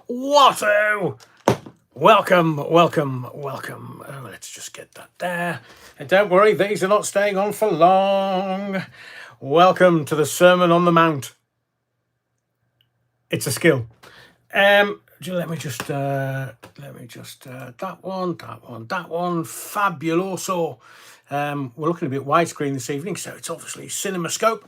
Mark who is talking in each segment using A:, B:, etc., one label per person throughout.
A: Watto! Welcome. Oh, let's just get that there. And don't worry, these are not staying on for long. Welcome to the Sermon on the Mount. It's a skill. Let me just that one. Fabuloso. We're looking a bit widescreen this evening, so it's obviously CinemaScope.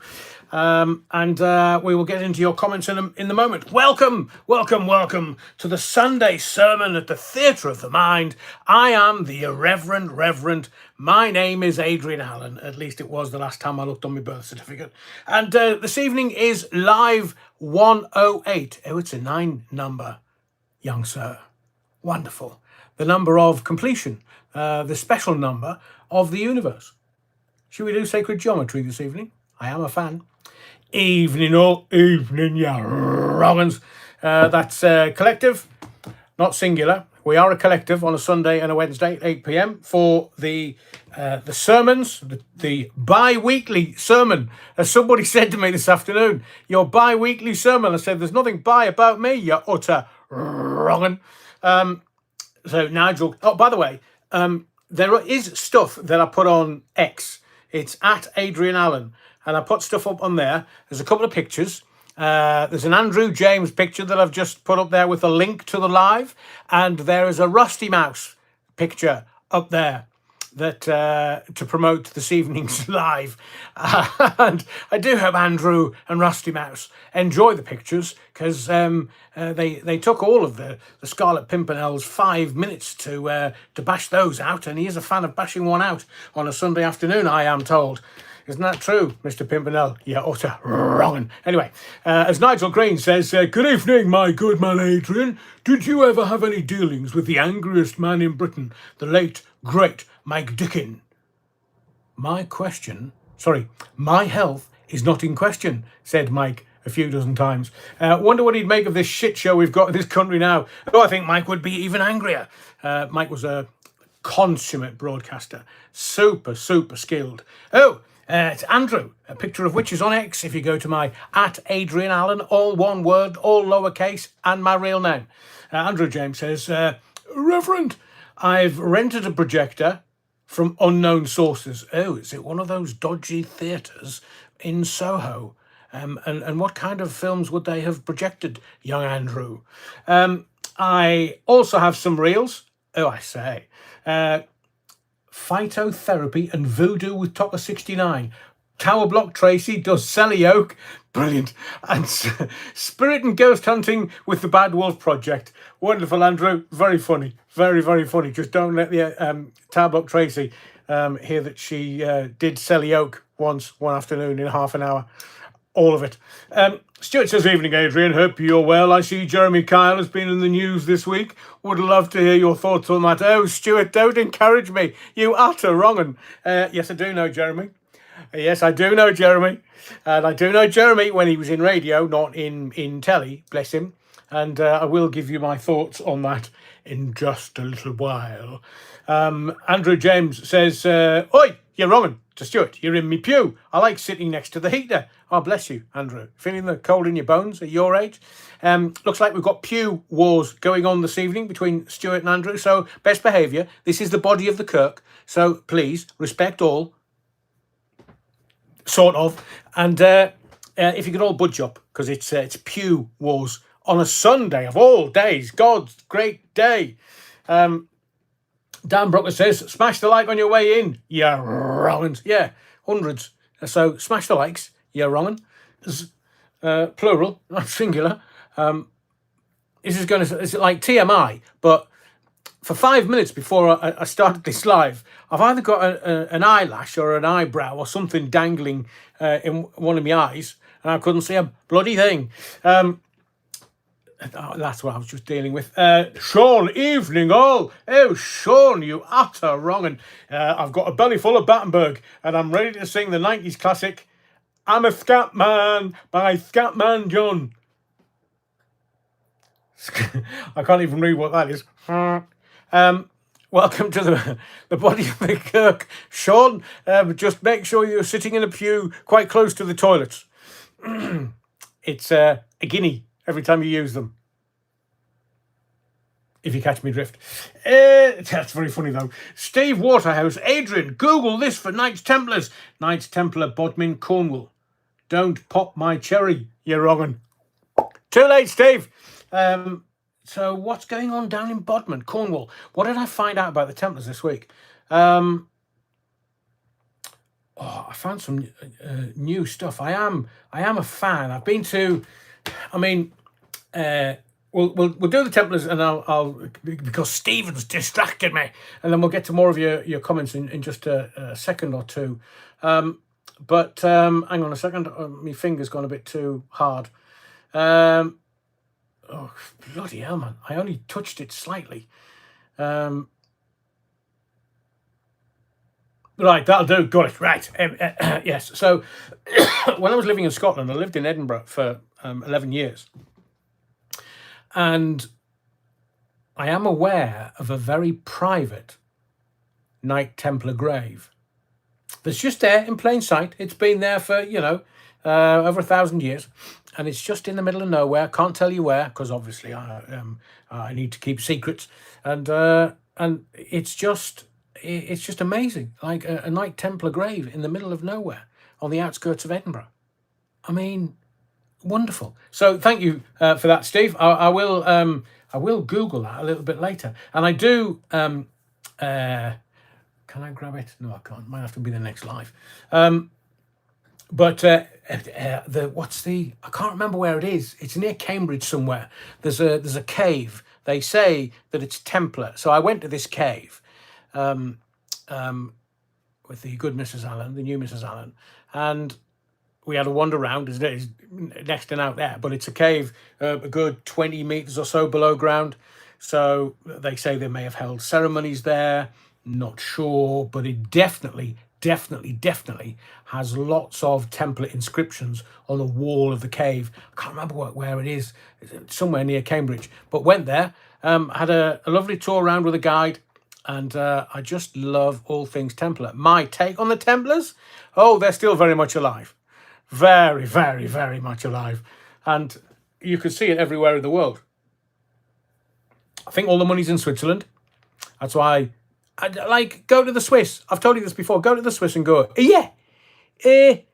A: And we will get into your comments in the moment. Welcome to the Sunday sermon at the Theatre of the Mind. I am the Reverend. My name is Adrian Allen. At least it was the last time I looked on my birth certificate. And this evening is live 108. Oh, it's a 9 number, young sir. Wonderful. The number of completion, the special number of the universe. Should we do sacred geometry this evening? I am a fan. Evening, yeah, wrong'uns. That's collective, not singular. We are a collective on a Sunday and a Wednesday at 8 p.m. for the sermons, the bi-weekly sermon. As somebody said to me this afternoon, your bi-weekly sermon. I said, there's nothing bi about me, you utter wrong'un. So Nigel, oh, by the way, there is stuff that I put on X. It's at Adrian Allen. And I put stuff up on there. There's a couple of pictures. There's an Andrew James picture that I've just put up there with a link to the live. And there is a Rusty Mouse picture up there that to promote this evening's live. And I do hope Andrew and Rusty Mouse enjoy the pictures, because they took all of the Scarlet Pimpernel's 5 minutes to bash those out. And he is a fan of bashing one out on a Sunday afternoon, I am told. Isn't that true, Mr. Pimpernel? Yeah, utter wrong. Anyway, as Nigel Green says, good evening, my good man Adrian. Did you ever have any dealings with the angriest man in Britain, the late, great Mike Dickin? My health is not in question, said Mike a few dozen times. Wonder what he'd make of this shit show we've got in this country now. Oh, I think Mike would be even angrier. Mike was a consummate broadcaster. Super skilled. Oh, it's Andrew, a picture of which is on X if you go to my at Adrian Allen, all one word, all lowercase, and my real name. Andrew James says, Reverend, I've rented a projector from unknown sources. Oh, is it one of those dodgy theatres in Soho? And what kind of films would they have projected, young Andrew? I also have some reels. Oh, I say. Phytotherapy and voodoo with Topper 69. Tower Block Tracy does Sally Oak. Brilliant. And spirit and ghost hunting with the Bad Wolf Project. Wonderful, Andrew. Very funny. Very funny. Just don't let the Tower Block Tracy hear that she did Sally Oak once, one afternoon in half an hour. All of it. Stuart says, evening, Adrian. Hope you're well. I see Jeremy Kyle has been in the news this week. Would love to hear your thoughts on that. Oh, Stuart, don't encourage me. You utter wrong'un. Yes, I do know Jeremy. Yes, I do know Jeremy. And I do know Jeremy when he was in radio, not in telly, bless him. And I will give you my thoughts on that in just a little while. Andrew James says, oi, you're wrong'un. To Stuart, you're in me pew. I like sitting next to the heater. Oh, bless you, Andrew. Feeling the cold in your bones at your age? Looks like we've got pew wars going on this evening between Stuart and Andrew. So, best behaviour. This is the body of the kirk. So, please, respect all. Sort of. And if you could all budge up, because it's pew wars on a Sunday of all days. God's great day. Dan Brooker says, smash the like on your way in, you wrong'uns. Yeah, hundreds. So smash the likes, you wrong'un. Plural, not singular. This is it's like TMI, but for 5 minutes before I started this live, I've either got an eyelash or an eyebrow or something dangling in one of my eyes, and I couldn't see a bloody thing. That's what I was just dealing with. Sean, evening all. Oh, Sean, you utter wrong'un. I've got a belly full of Battenberg, and I'm ready to sing the 90s classic, I'm a Scat Man by Scatman John. I can't even read what that is. Welcome to the body of the kirk, Sean. Just make sure you're sitting in a pew quite close to the toilets. It's a guinea every time you use them. if you catch me drift. That's very funny, though. Steve Waterhouse, Adrian, Google this for Knights Templars. Knights Templar, Bodmin, Cornwall. Don't pop my cherry, you wrong'un. Too late, Steve. So what's going on down in Bodmin, Cornwall? What did I find out about the Templars this week? I found some new stuff. I am a fan. I've been to, we'll do the Templars, and I'll because Stephen's distracted me, and then we'll get to more of your comments in just a second or two. But hang on a second. My finger's gone a bit too hard. Oh, bloody hell, man. I only touched it slightly. Right, that'll do. Got it. Right. Yes. So when I was living in Scotland, I lived in Edinburgh for 11 years. And I am aware of a very private Knight Templar grave that's just there in plain sight. It's been there for, over 1,000 years. And it's just in the middle of nowhere. Can't tell you where, because obviously I need to keep secrets. And it's just amazing, like a Knight Templar grave in the middle of nowhere on the outskirts of Edinburgh. I mean, wonderful. So thank you for that, Steve. I will Google that a little bit later. And I do. Can I grab it? No, I can't. Might have to be the next live. But I can't remember where it is. It's near Cambridge somewhere. There's a cave. They say that it's Templar. So I went to this cave with the good Mrs. Allen, the new Mrs. Allen, and we had a wander around. It's next and out there, but it's a cave a good 20 meters or so below ground. So they say they may have held ceremonies there. Not sure, but it definitely has lots of Templar inscriptions on the wall of the cave. I can't remember where it is. It's somewhere near Cambridge. But went there, had a lovely tour around with a guide, and I just love all things Templar. My take on the Templars? Oh, they're still very much alive. Very, very, very much alive. And you can see it everywhere in the world. I think all the money's in Switzerland. That's why go to the Swiss. I've told you this before. Go to the Swiss and go, give me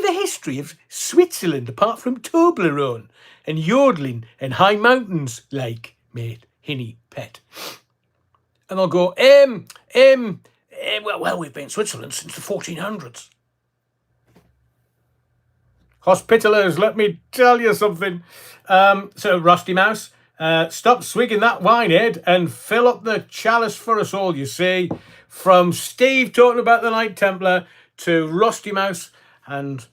A: the history of Switzerland apart from Toblerone and yodeling and high mountains, like, mate, hinny, pet. And I'll go, well, we've been in Switzerland since the 1400s. Hospitallers, let me tell you something. So, Rusty Mouse, stop swigging that wine, Ed, and fill up the chalice for us all, you see. From Steve talking about the Knight Templar to Rusty Mouse and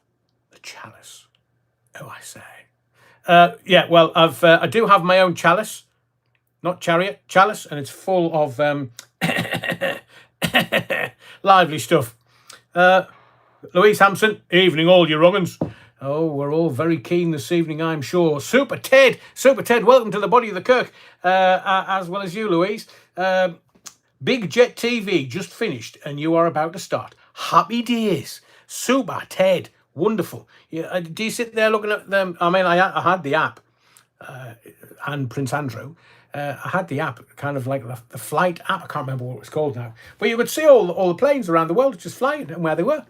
A: the chalice. Oh, I say. Yeah, well, I do have my own chalice. Not chariot, chalice, and it's full of lively stuff. Louise Hampson, evening all you wrong'uns. Oh, we're all very keen this evening, I'm sure. Super Ted, welcome to the Body of the Kirk, as well as you, Louise. Big Jet TV just finished, and you are about to start. Happy days. Super Ted, wonderful. Yeah, do you sit there looking at them? I mean, I had the app, and Prince Andrew. I had the app, kind of like the flight app. I can't remember what it was called now. But you could see all the planes around the world just flying and where they were.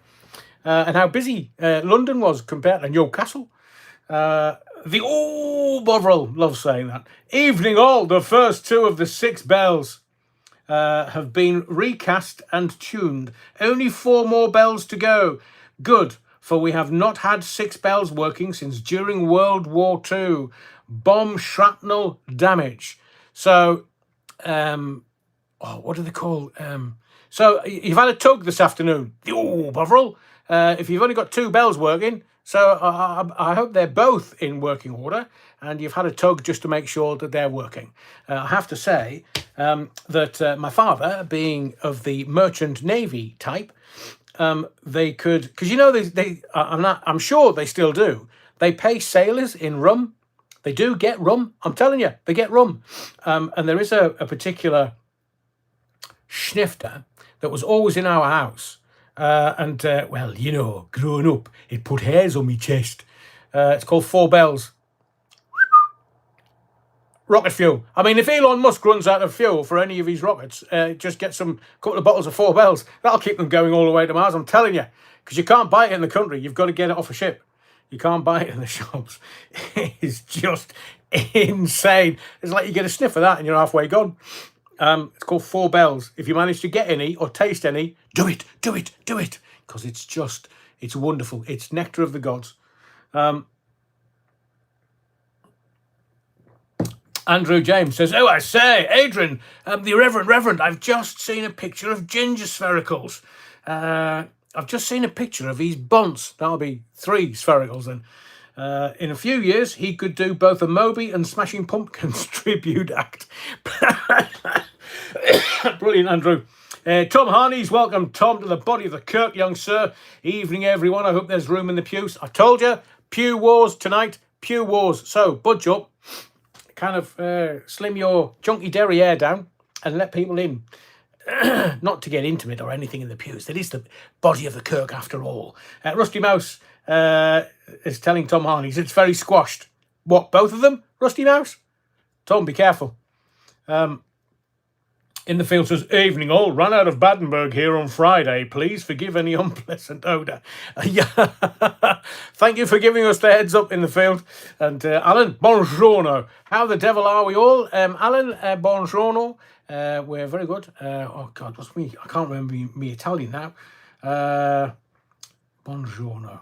A: And how busy London was compared to Newcastle. Bovril loves saying that. Evening all, the first two of the 6 bells have been recast and tuned. Only 4 more bells to go. Good, for we have not had 6 bells working since during World War II. Bomb shrapnel damage. So, what do they call? So you've had a tug this afternoon. Bovril. If you've only got 2 bells working, so I hope they're both in working order, and you've had a tug just to make sure that they're working. I have to say that my father, being of the merchant navy type, they could, because I'm sure they still do. They pay sailors in rum. They do get rum. I'm telling you, they get rum. And there is a particular snifter that was always in our house. Well, growing up, it put hairs on me chest. It's called 4 bells. rocket fuel. I mean, if Elon Musk runs out of fuel for any of his rockets, just get some couple of bottles of 4 Bells. That'll keep them going all the way to Mars, I'm telling you. Because you can't buy it in the country. You've got to get it off a ship. You can't buy it in the shops. It's just insane. It's like you get a sniff of that and you're halfway gone. It's called 4 Bells. If you manage to get any or taste any, do it. Because it's wonderful. It's nectar of the gods. Andrew James says, oh, I say, Adrian, the Reverend, I've just seen a picture of ginger sphericals. I've just seen a picture of his bunts. That'll be 3 sphericals then. In a few years, he could do both a Moby and Smashing Pumpkins tribute act. Brilliant, Andrew. Tom Harney's welcome, Tom, to the body of the Kirk, young sir. Evening, everyone. I hope there's room in the pews. I told you, pew wars tonight. Pew wars. So, budge up. Kind of slim your chunky derriere down and let people in. Not to get intimate or anything in the pews. It is the body of the Kirk after all. Rusty Mouse is telling Tom Harney's it's very squashed. What, both of them? Rusty Mouse? Tom, be careful. In the field says, evening all, ran out of Battenberg here on Friday. Please forgive any unpleasant odour. Thank you for giving us the heads up in the field. And Alan, buongiorno. How the devil are we all? Alan, buongiorno. We're very good. Oh, God, what's me? I can't remember me Italian now. Buongiorno.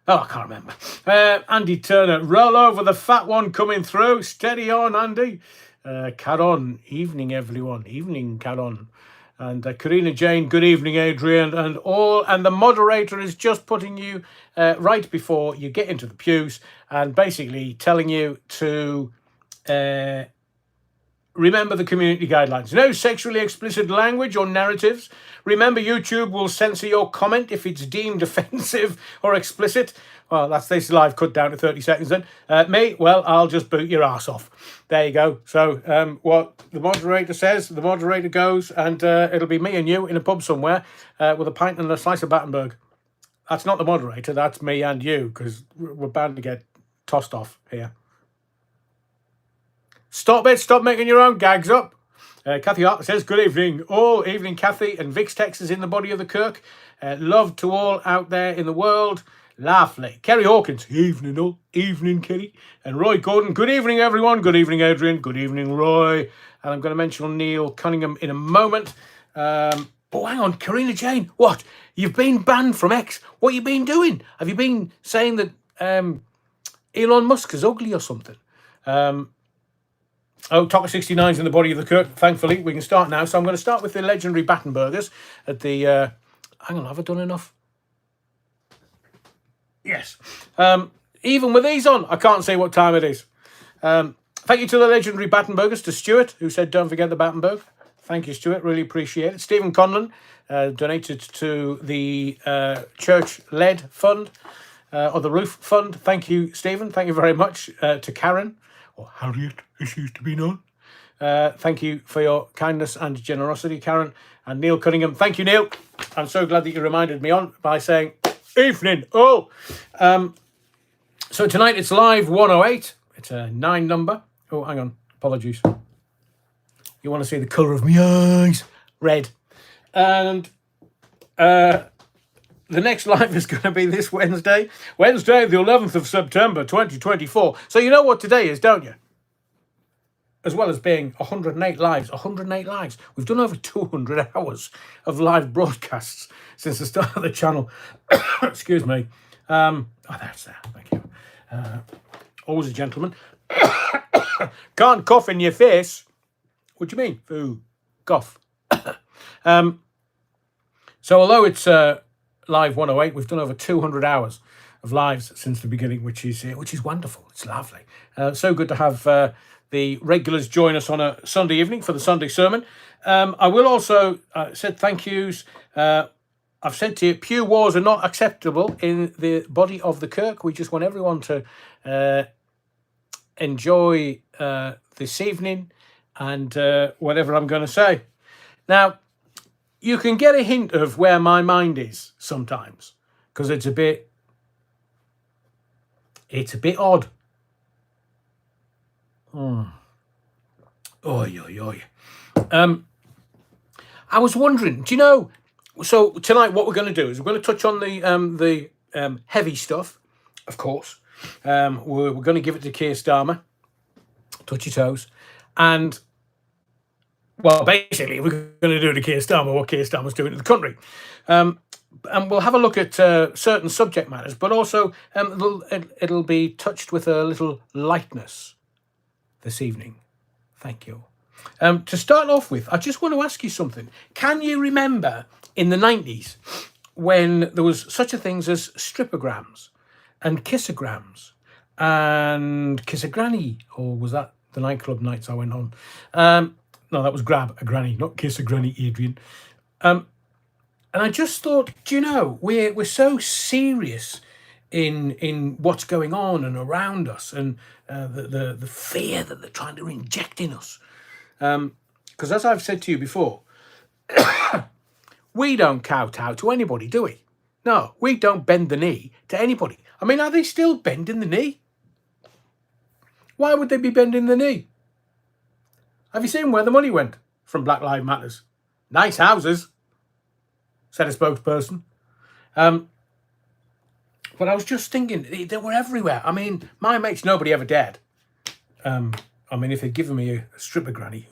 A: Oh, I can't remember. Andy Turner, roll over the fat one coming through. Steady on, Andy. Caron, evening everyone, evening Caron, and Karina Jane, good evening Adrian, and the moderator is just putting you right before you get into the pews and basically telling you to remember the community guidelines. No sexually explicit language or narratives. Remember, YouTube will censor your comment if it's deemed offensive or explicit. Well, that's this live cut down to 30 seconds then. Me, well, I'll just boot your ass off. There you go. So what the moderator says, the moderator goes, and it'll be me and you in a pub somewhere with a pint and a slice of Battenberg. That's not the moderator, that's me and you, because we're bound to get tossed off here. Stop it. Stop making your own gags up. Kathy Hart says, good evening. All evening, Kathy. And Vix Tex is in the body of the Kirk. Love to all out there in the world. Lovely. Kerry Hawkins, evening all. Evening, Kerry. And Roy Gordon, good evening, everyone. Good evening, Adrian. Good evening, Roy. And I'm going to mention Neil Cunningham in a moment. Oh, hang on. Karina Jane, what? You've been banned from X. What have you been doing? Have you been saying that Elon Musk is ugly or something? Tocker 69's in the body of the Kirk. Thankfully, we can start now. So I'm going to start with the legendary Battenbergers at the... hang on, have I done enough? Yes. Even with these on, I can't say what time it is. Thank you to the legendary Battenbergers, to Stuart, who said, don't forget the Battenberg. Thank you, Stuart. Really appreciate it. Stephen Conlon donated to the church-led fund, or the roof fund. Thank you, Stephen. Thank you very much to Karen, or Harriet, as she used to be known. Thank you for your kindness and generosity, Karen. And Neil Cunningham. Thank you, Neil. I'm so glad that you reminded me on by saying, evening. Oh, so tonight it's live 108. It's a 9 number. Oh, hang on. Apologies. You want to see the colour of my eyes? Red. And the next live is going to be this Wednesday. Wednesday, the 11th of September, 2024. So you know what today is, don't you? As well as being 108 lives. 108 lives. We've done over 200 hours of live broadcasts since the start of the channel. Excuse me. That's there. Thank you. Always a gentleman. Can't cough in your face. What do you mean? Ooh, cough. So although it's live 108, we've done over 200 hours of lives since the beginning, which is wonderful. It's lovely. So good to have the regulars join us on a Sunday evening for the Sunday sermon. I will also said thank yous. I've said to you, pew wars are not acceptable in the body of the Kirk. We just want everyone to enjoy this evening and whatever I'm going to say. Now, you can get a hint of where my mind is sometimes, because it's a bit odd. Oi, oi, oi. I was wondering, do you know? So tonight, what we're going to do is we're going to touch on the heavy stuff, of course. We're going to give it to Keir Starmer, touch your toes, and well, basically, we're going to do to Keir Starmer what Keir Starmer's doing to the country. And we'll have a look at certain subject matters, but also it'll be touched with a little lightness this evening. Thank you. To start off with, I just want to ask you something. Can you remember in the 90s when there was such a things as stripograms and kissograms and kiss a granny? Or was that the nightclub nights I went on? No, that was grab a granny, not kiss a granny, Adrian. And I just thought, do you know, we're so serious in what's going on and around us, and the fear that they're trying to inject in us. Because as I've said to you before, we don't kowtow to anybody, do we? No, we don't bend the knee to anybody. I mean, are they still bending the knee? Why would they be bending the knee? Have you seen where the money went from Black Lives Matters? Nice houses, said a spokesperson. But I was just thinking, they were everywhere. I mean, my mates, nobody ever dared. I mean, if they'd given me a stripper granny,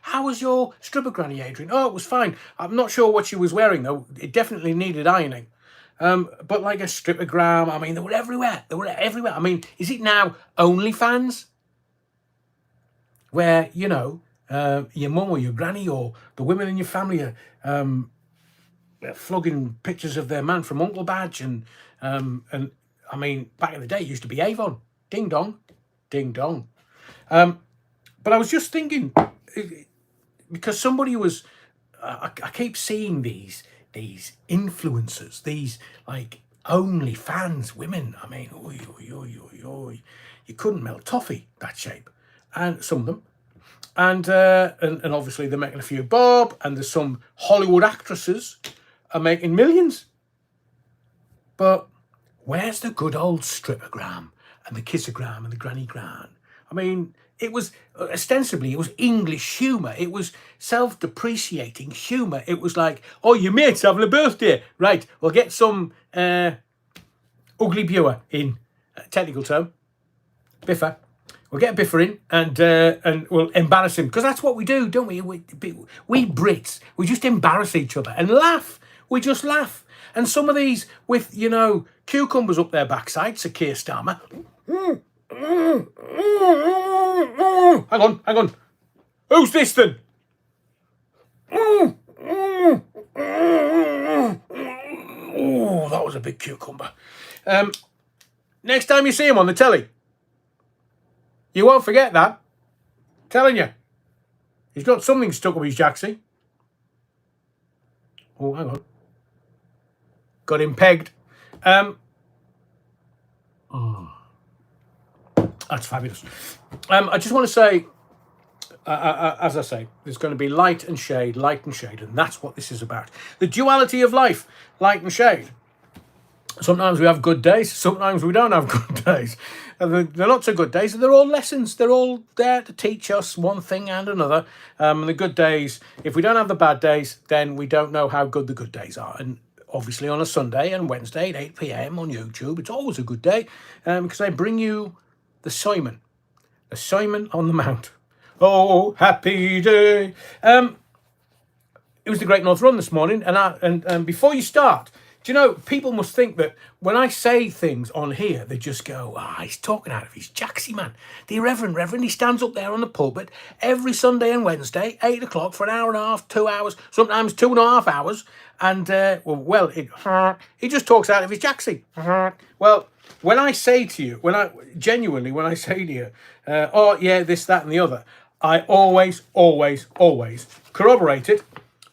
A: how was your stripper granny, Adrian? Oh, it was fine. I'm not sure what she was wearing, though. It definitely needed ironing. But like a stripogram, I mean, they were everywhere. They were everywhere. I mean, is it now OnlyFans? Where, you know, your mum or your granny or the women in your family are flogging pictures of their man from Uncle Badge. And I mean, back in the day, it used to be Avon. Ding dong. Ding dong. But I was just thinking, because somebody was, I keep seeing these influencers, these like OnlyFans women. I mean, oy, oy, oy, oy, oy. You couldn't melt toffee that shape, and some of them, and obviously they're making a few bob, and there's some Hollywood actresses are making millions. But where's the good old stripogram and the kissogram and the grannygram? I mean, it was ostensibly, it was English humour. It was self-depreciating humour. It was like, oh, your mate's having a birthday. Right, we'll get some ugly Buer in, technical term, biffer. We'll get a biffer in and we'll embarrass him. Because that's what we do, don't we? We Brits, we just embarrass each other and laugh. We just laugh. And some of these with, you know, cucumbers up their backside, Sir Keir Starmer. Hang on. Who's this then? Oh, that was a big cucumber. Next time you see him on the telly, you won't forget that. I'm telling you. He's got something stuck up his jacksie. Oh, hang on. Got him pegged. That's fabulous. I just want to say, as I say, there's going to be light and shade, and that's what this is about. The duality of life, light and shade. Sometimes we have good days, sometimes we don't have good days. And they're not so good days, they're all lessons. They're all there to teach us one thing and another. And the good days, if we don't have the bad days, then we don't know how good the good days are. And obviously on a Sunday and Wednesday at 8 p.m. on YouTube, it's always a good day because I bring you the Simon on the Mount. Oh, happy day. It was the Great North Run this morning, and before you start, do you know, people must think that when I say things on here, they just go, he's talking out of his jacksie, man. The Reverend, he stands up there on the pulpit every Sunday and Wednesday, 8 o'clock for an hour and a half, 2 hours, sometimes 2.5 hours, and, he just talks out of his jacksie. Well, when I say to you, when I say to you, this, that, and the other, I always corroborate it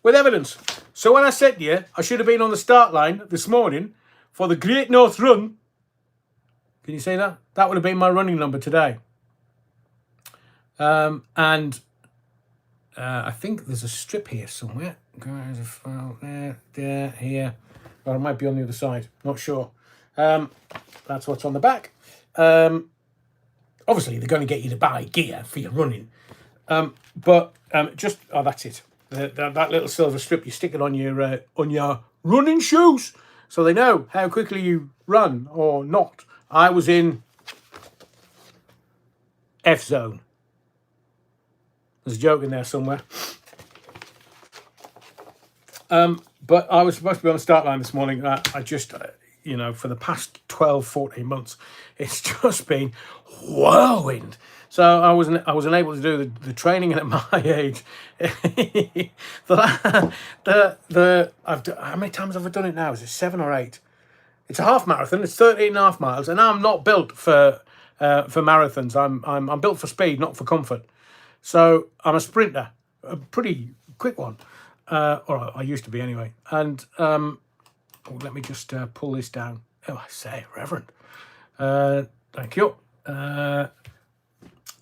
A: with evidence. So when I said to you, I should have been on the start line this morning for the Great North Run. Can you say that? That would have been my running number today. I think there's a strip here somewhere. There, here. Or it might be on the other side. Not sure. That's what's on the back. obviously they're going to get you to buy gear for your running. That's it. That little silver strip, you stick it on your running shoes, so they know how quickly you run or not. I was in F zone. There's a joke in there somewhere. But I was supposed to be on the start line this morning. I just, for the past 12, 14 months, it's just been whirlwind. So I wasn't able to do the training, and at my age, how many times have I done it now? Is it 7 or 8? It's a half marathon. It's 13.5 miles, and I'm not built for marathons. I'm built for speed, not for comfort. So I'm a sprinter, a pretty quick one, or I used to be anyway. And let me just pull this down. Oh, I say, Reverend. Thank you.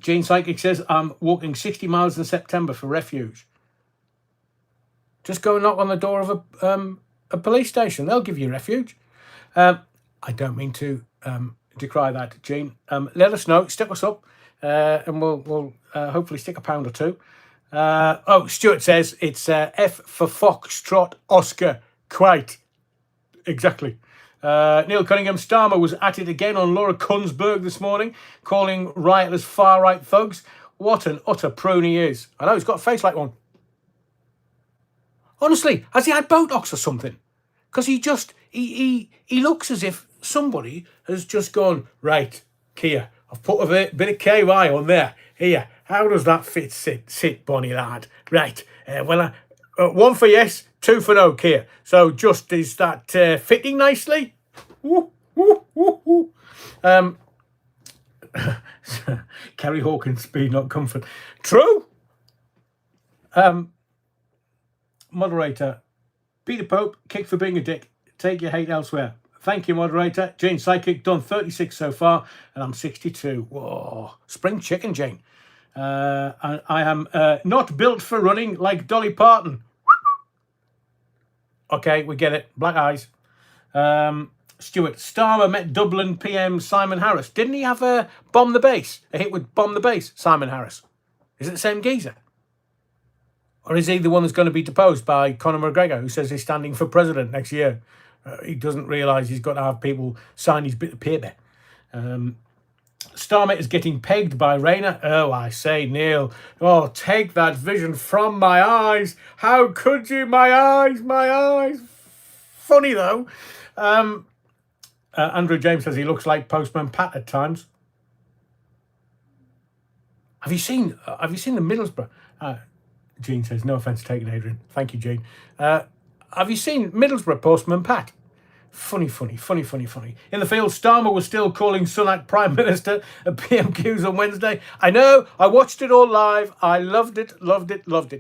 A: Gene Psychic says, I'm walking 60 miles in September for refuge. Just go and knock on the door of a police station. They'll give you refuge. I don't mean to decry that, Gene. Let us know. Stick us up, and we'll hopefully stick £1 or £2. Stuart says it's F for Foxtrot Oscar. Quite. Exactly. Neil Cunningham, Starmer was at it again on Laura Kunsberg this morning, calling rioters far-right thugs. What an utter prune he is. I know, he's got a face like one. Honestly, has he had Botox or something? Because he looks as if somebody has just gone, right, Kia, I've put a bit of KY on there. Here, how does that sit, Bonnie lad? Right, one for yes, 2 for no, Kia. So just, is that fitting nicely? Woo, woo, woo, woo. Kerry Hawkins, speed, not comfort. True. Moderator, Peter Pope, kick for being a dick. Take your hate elsewhere. Thank you, moderator. Jane Psychic, done 36 so far, and I'm 62. Whoa. Spring chicken, Jane. I am not built for running like Dolly Parton. Okay, we get it. Black eyes. Stuart, Starmer met Dublin PM Simon Harris. Didn't he have a bomb the base? A hit with bomb the base, Simon Harris? Is it the same geezer? Or is he the one that's going to be deposed by Conor McGregor, who says he's standing for president next year? He doesn't realise he's got to have people sign his bit of paper. Starmate is getting pegged by Rayner. Oh, I say, Neil. Oh, take that vision from my eyes. How could you? My eyes, my eyes. Funny, though. Andrew James says he looks like Postman Pat at times. Have you seen the Middlesbrough? Gene says, no offence taken, Adrian. Thank you, Gene. Have you seen Middlesbrough Postman Pat? Funny. In the field, Starmer was still calling Sunak Prime Minister at PMQs on Wednesday. I know, I watched it all live. I loved it.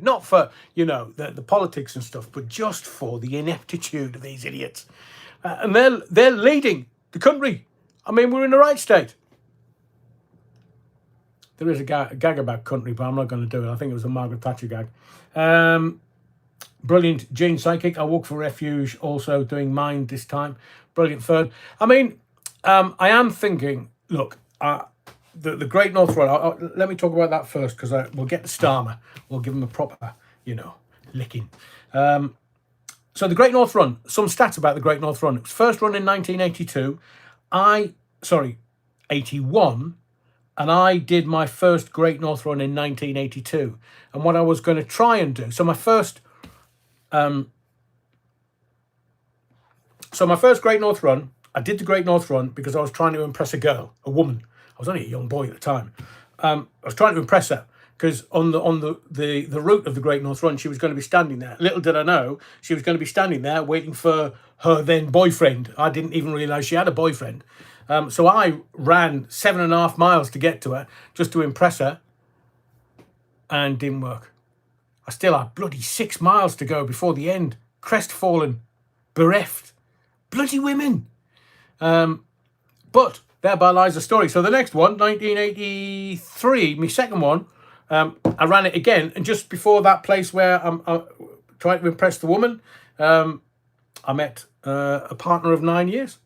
A: Not for, the politics and stuff, but just for the ineptitude of these idiots. And they're leading the country. I mean, we're in the right state. There is a gag about country, but I'm not going to do it. I think it was a Margaret Thatcher gag. Brilliant. Jane Psychic, I walk for refuge, also doing mine this time. Brilliant, Fern. I mean, I am thinking, look, the Great North Run, let me talk about that first, because we'll get to Starmer. We'll give him a proper, licking. So the Great North Run, some stats about the Great North Run. It was first run in 1982. 81. And I did my first Great North Run in 1982. And what I was going to try and do, so my first Great North Run, I did the Great North Run because I was trying to impress a woman. I was only a young boy at the time. I was trying to impress her because on the route of the Great North Run, she was going to be standing there. Little did I know, she was going to be standing there waiting for her then boyfriend. I didn't even realise she had a boyfriend. So I ran 7.5 miles to get to her just to impress her, and didn't work. I still had bloody 6 miles to go before the end. Crestfallen, bereft, bloody women. But thereby lies the story. So the next one, 1983, my second one, I ran it again, and just before that place where I'm trying to impress the woman, I met a partner of 9 years.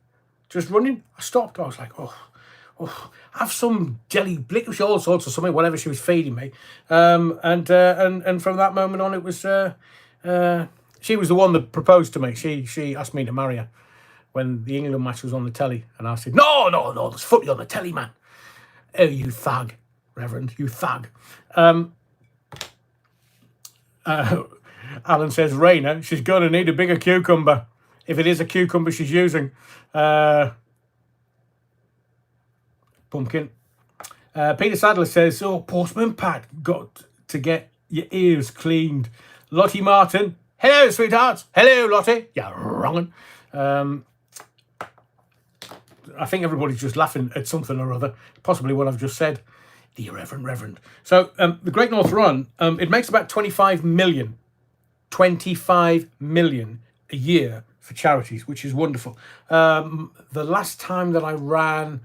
A: Just running, I stopped. I was like, oh, oh, have some jelly, licorice, all sorts of something, whatever she was feeding me. And from that moment on, it was she was the one that proposed to me. She asked me to marry her when the England match was on the telly, and I said, no, there's footy on the telly, man. Oh, you thug, Reverend, you thug. Alan says, Raina, she's going to need a bigger cucumber, if it is a cucumber she's using. Pumpkin. Peter Sadler says, oh, Postman Pat, got to get your ears cleaned. Lottie Martin, hello, sweethearts. Hello, Lottie. You're wrong. I think everybody's just laughing at something or other, possibly what I've just said. The Reverend. So the Great North Run, it makes about 25 million a year for charities, which is wonderful. The last time that I ran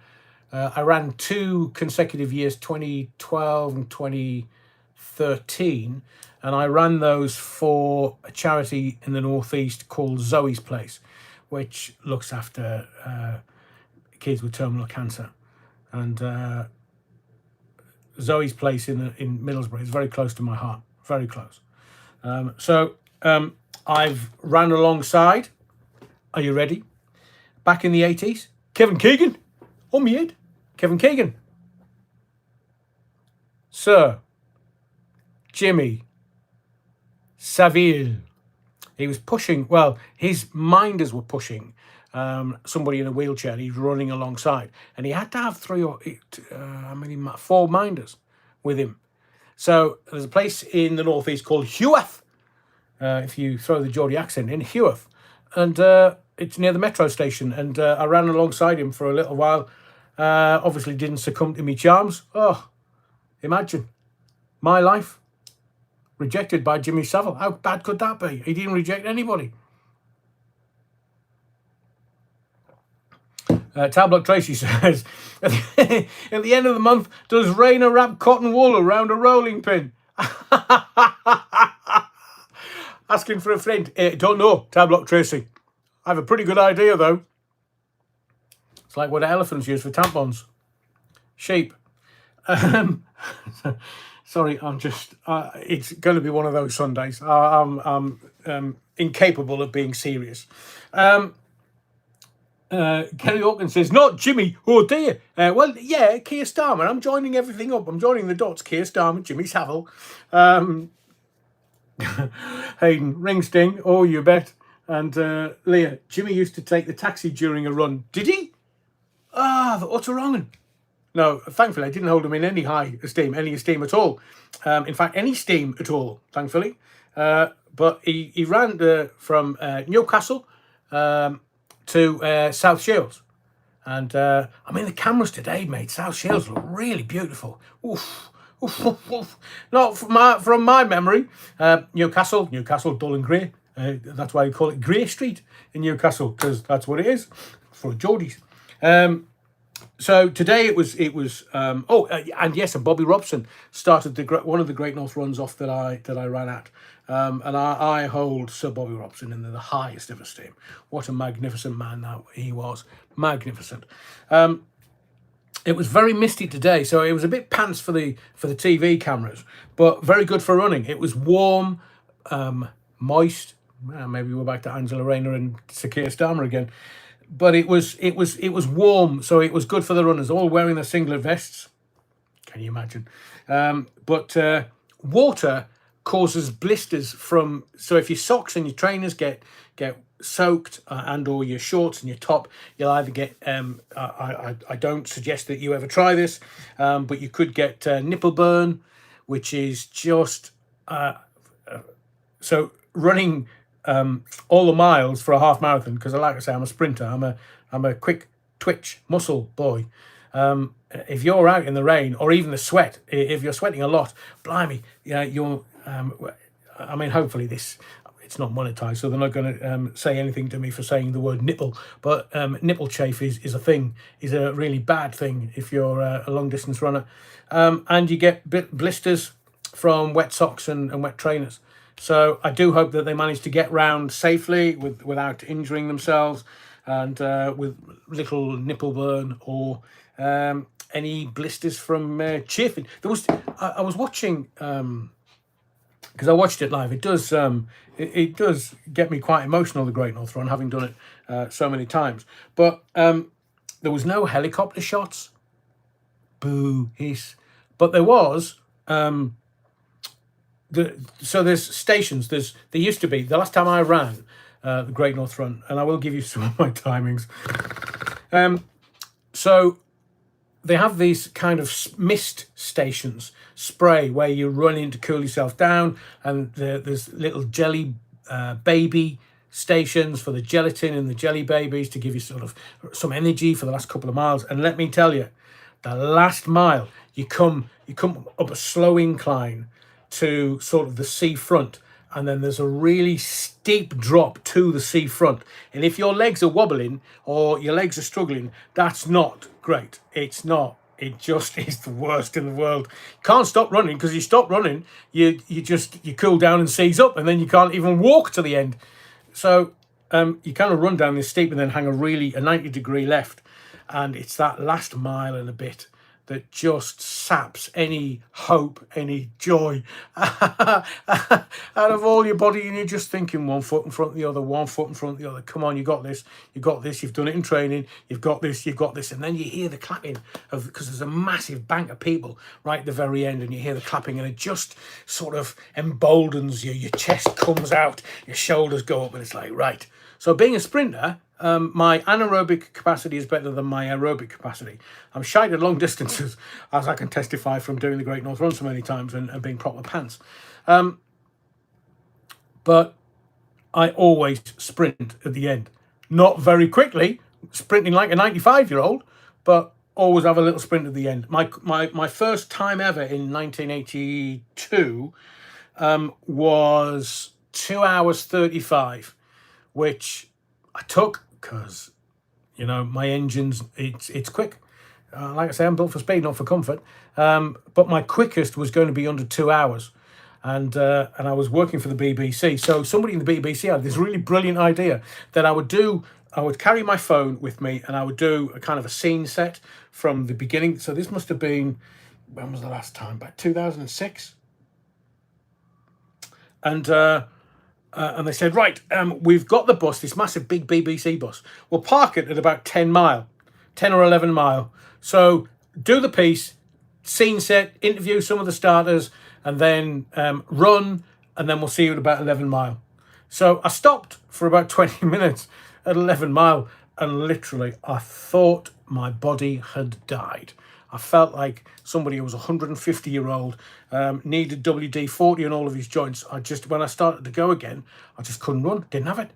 A: 2 consecutive years, 2012 and 2013, and I ran those for a charity in the Northeast called Zoe's Place, which looks after kids with terminal cancer. And Zoe's Place in Middlesbrough is very close to my heart, very close. So I've ran alongside, are you ready? Back in the 80s, Kevin Keegan, on me head, Kevin Keegan. Sir Jimmy Saville. He was pushing, well, his minders were pushing somebody in a wheelchair, and he's running alongside. And he had to have 4 minders with him. So there's a place in the Northeast called Heworth, if you throw the Geordie accent in, Heworth. And it's near the metro station. And I ran alongside him for a little while. Obviously didn't succumb to me charms. Oh, imagine. My life. Rejected by Jimmy Savile. How bad could that be? He didn't reject anybody. Tablock Tracy says, at the end of the month, does Raina wrap cotton wool around a rolling pin? Asking for a friend. Don't know, Tablock Tracy. I have a pretty good idea, though. It's like what elephants use for tampons. Sheep. Sorry, I'm just... it's going to be one of those Sundays. I'm incapable of being serious. Kerry Hawkins says, not Jimmy, oh dear. Well, yeah, Keir Starmer. I'm joining everything up. I'm joining the dots. Keir Starmer, Jimmy Savile. Hayden, ring sting. Oh, you bet. And Leah, Jimmy used to take the taxi during a run. Did he? The utter wrong'un. No, thankfully, I didn't hold him in any high esteem, any esteem at all. In fact, any steam at all, thankfully. But he ran from Newcastle to South Shields. And, I mean, the cameras today made South Shields look really beautiful. Oof. Not from my memory. Newcastle, dull and grey. That's why you call it Grey Street in Newcastle, because that's what it is, for Geordies. So today it was and yes, and Bobby Robson started one of the Great North runs off that I ran at, and I hold Sir Bobby Robson in the highest of esteem. What a magnificent man that he was, magnificent. It was very misty today, so it was a bit pants for the TV cameras, but very good for running. It was warm, moist. Maybe we're back to Angela Rayner and Sir Keir Starmer again. But it was warm, so it was good for the runners, all wearing their singlet vests. Can you imagine? But water causes blisters so if your socks and your trainers get soaked and or your shorts and your top, you'll either get I don't suggest that you ever try this, but you could get nipple burn, which is just so running all the miles for a half marathon, because like I say, I'm a sprinter. I'm a quick twitch muscle boy. If you're out in the rain or even the sweat, if you're sweating a lot, blimey, you're. I mean, hopefully it's not monetized, so they're not going to say anything to me for saying the word nipple. But nipple chafe is a thing, is a really bad thing if you're a long distance runner, and you get blisters from wet socks and wet trainers. So I do hope that they manage to get round safely without injuring themselves. and with little nipple burn or any blisters from chafing. I was watching, because I watched it live. It does it does get me quite emotional, the Great North Run, having done it so many times. But there was no helicopter shots. Boo, hiss. But there was so there's stations. There used to be, the last time I ran the Great North Run, and I will give you some of my timings. So they have these kind of mist stations, spray, where you run in to cool yourself down, and there's little jelly baby stations for the gelatin and the jelly babies to give you sort of some energy for the last couple of miles. And let me tell you, the last mile, you come up a slow incline to sort of the seafront, and then there's a really steep drop to the seafront. And if your legs are wobbling or your legs are struggling, that's not great. It's not. It just is the worst in the world. You can't stop running, because you stop running, you cool down and seize up, and then you can't even walk to the end. So you kind of run down this steep and then hang a 90-degree left, and it's that last mile and a bit that just saps any hope, any joy out of all your body, and you're just thinking, one foot in front of the other, one foot in front of the other. Come on, you got this, you got this. You've done it in training. You've got this, you've got this. And then you hear the clapping because there's a massive bank of people right at the very end, and you hear the clapping, and it just sort of emboldens you. Your chest comes out, your shoulders go up, and it's like, right. So being a sprinter, my anaerobic capacity is better than my aerobic capacity. I'm shite at long distances, as I can testify from doing the Great North Run so many times and being proper pants. But I always sprint at the end. Not very quickly, sprinting like a 95-year-old, but always have a little sprint at the end. My first time ever in 1982 was 2 hours 35, which I took because, my engine's, it's quick. Like I say, I'm built for speed, not for comfort. But my quickest was going to be under 2 hours. And I was working for the BBC. So somebody in the BBC had this really brilliant idea that I would carry my phone with me, and I would do a kind of a scene set from the beginning. So this must have been, when was the last time? About 2006. And they said, right, we've got the bus, this massive big BBC bus. We'll park it at about 10 or 11 mile. So do the piece, scene set, interview some of the starters, and then run, and then we'll see you at about 11 mile. So I stopped for about 20 minutes at 11 mile, and literally I thought my body had died. I felt like somebody who was 150-year-old, needed WD-40 in all of his joints. When I started to go again, I just couldn't run. Didn't have it.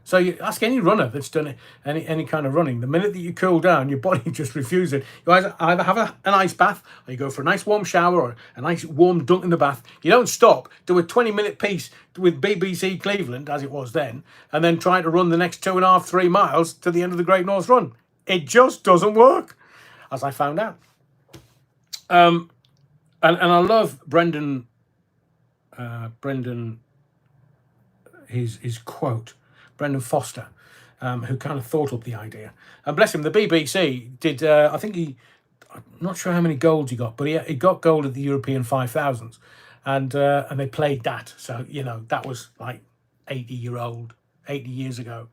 A: So you ask any runner that's done any kind of running, the minute that you cool down, your body just refuses it. You either have an ice bath, or you go for a nice warm shower, or a nice warm dunk in the bath. You don't stop, do a 20-minute piece with BBC Cleveland, as it was then, and then try to run the next 2.5, 3 miles to the end of the Great North Run. It just doesn't work, as I found out. And I love Brendan, his quote, Brendan Foster, who kind of thought up the idea. And bless him, the BBC did, I think I'm not sure how many golds he got, but he got gold at the European 5000s. And they played that. So, that was like 80 years ago.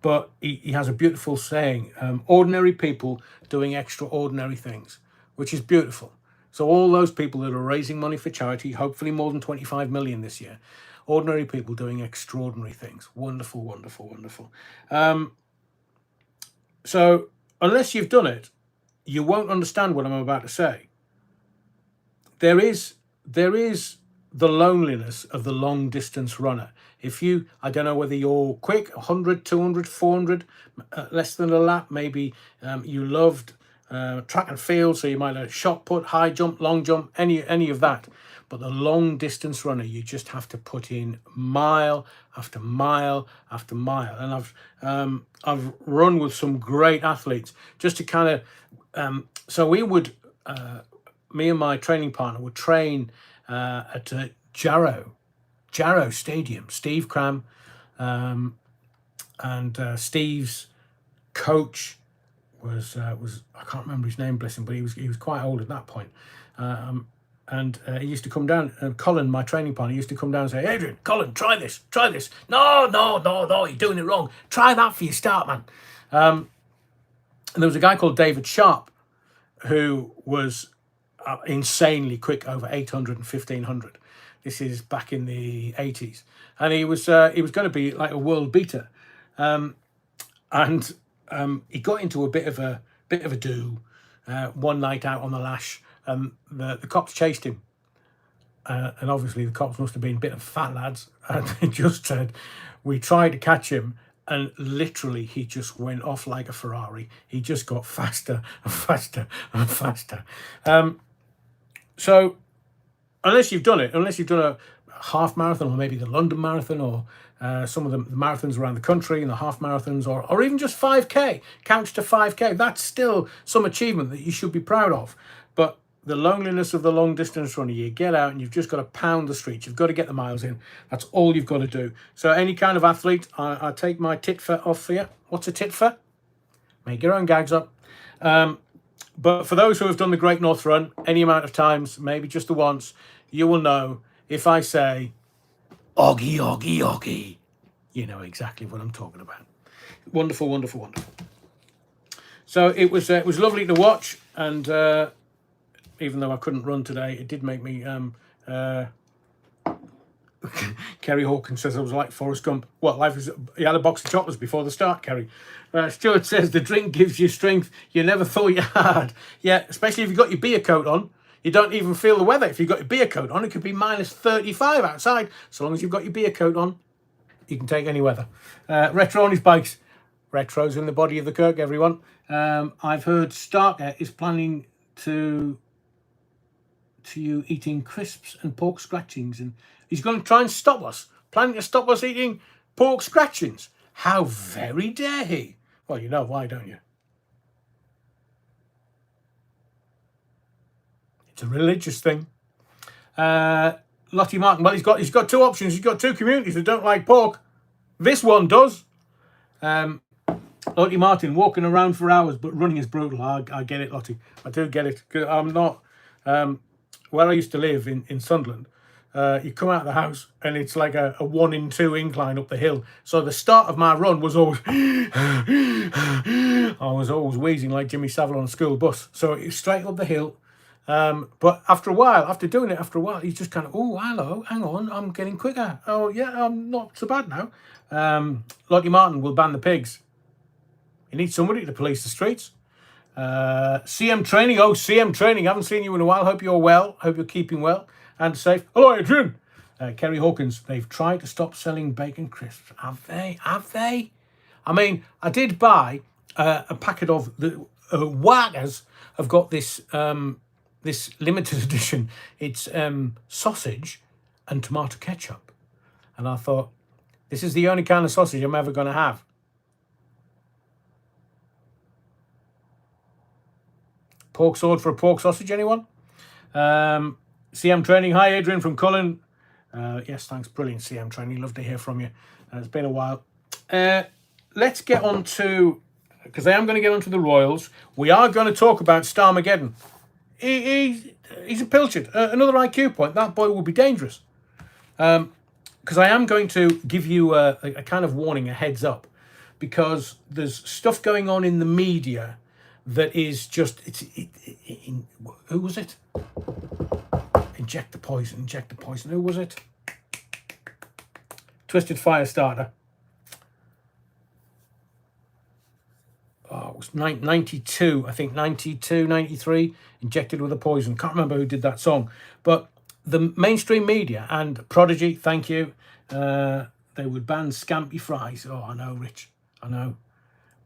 A: But he has a beautiful saying, ordinary people doing extraordinary things, which is beautiful. So all those people that are raising money for charity, hopefully more than 25 million this year, ordinary people doing extraordinary things. Wonderful, wonderful, wonderful. So unless you've done it, you won't understand what I'm about to say. There is the loneliness of the long distance runner. I don't know whether you're quick, 100, 200, 400, less than a lap, maybe you loved track and field, so you might have shot put, high jump, long jump, any of that. But the long distance runner, you just have to put in mile after mile after mile. And I've run with some great athletes just to kind of, so we would, me and my training partner would train at Jarrow Stadium. Steve Cram, and Steve's coach was I can't remember his name, bless him, but he was quite old at that point. And he used to come down, and Colin, my training partner, used to come down and say, Adrian, Colin, try this. No, you're doing it wrong. Try that for your start, man. And there was a guy called David Sharp who was insanely quick over 800 and 1500. This is back in the 80s. And he was going to be like a world beater. And he got into a bit of a do one night out on the lash. The cops chased him, and obviously the cops must have been a bit of fat lads, and they just said, we tried to catch him, and literally he just went off like a Ferrari. He just got faster and faster and faster. So unless you've done a half marathon, or maybe the London Marathon, or some of the marathons around the country and the half marathons, or even just 5K, counts to 5K, that's still some achievement that you should be proud of. But the loneliness of the long distance runner, you get out and you've just got to pound the streets. You've got to get the miles in. That's all you've got to do. So any kind of athlete, I take my tit for off for you. What's a tit for? Make your own gags up. But for those who have done the Great North Run any amount of times, maybe just the once, you will know if I say, Oggy, Oggy, Oggy, you know exactly what I'm talking about. Wonderful, wonderful, wonderful. So it was lovely to watch, and even though I couldn't run today, it did make me. Kerry Hawkins says I was like Forrest Gump. What, life is? He had a box of chocolates before the start, Kerry. Stuart says the drink gives you strength you never thought you had. Yeah, especially if you've got your beer coat on. You don't even feel the weather. If you've got your beer coat on, it could be minus 35 outside. So long as you've got your beer coat on, you can take any weather. Retro on his bikes. Retro's in the body of the Kirk, everyone. I've heard Starker is planning to you eating crisps and pork scratchings, and he's going to try and stop us, planning to stop us eating pork scratchings. How very dare he? Well, you know why, don't you? It's a religious thing. Lottie Martin, well, he's got two options. He's got two communities that don't like pork. This one does. Lottie Martin, walking around for hours but running is brutal. I get it, Lottie. I do get it. I'm not... where I used to live in Sunderland, you come out of the house and it's like a 1 in 2 incline up the hill. So the start of my run was always... I was always wheezing like Jimmy Savile on a school bus. So it was straight up the hill. But after doing it, he's just kind of, oh, hello, hang on, I'm getting quicker. Oh, yeah, I'm not so bad now. Lottie Martin will ban the pigs. You need somebody to police the streets. CM Training, haven't seen you in a while. Hope you're well. Hope you're keeping well and safe. Hello, Adrian. Kerry Hawkins, they've tried to stop selling bacon crisps. Have they? I mean, I did buy a packet of the Waggers. Have got this this limited edition. It's sausage and tomato ketchup. And I thought, this is the only kind of sausage I'm ever going to have. Pork sword for a pork sausage, anyone? CM Training, hi Adrian from Cullen. Yes, thanks, brilliant CM Training, love to hear from you. It's been a while. Let's get on to, because I am going to get onto the Royals. We are going to talk about Starmageddon. He's a pilchard, another IQ point. That boy will be dangerous. Because I am going to give you a kind of warning, a heads up, because there's stuff going on in the media that is just, who was it? Inject the poison. Who was it? Twisted Firestarter. Oh, it was 92, I think, 92, 93, Injected with a Poison. Can't remember who did that song. But the mainstream media and Prodigy, thank you, they would ban Scampy Fries. Oh, I know, Rich, I know.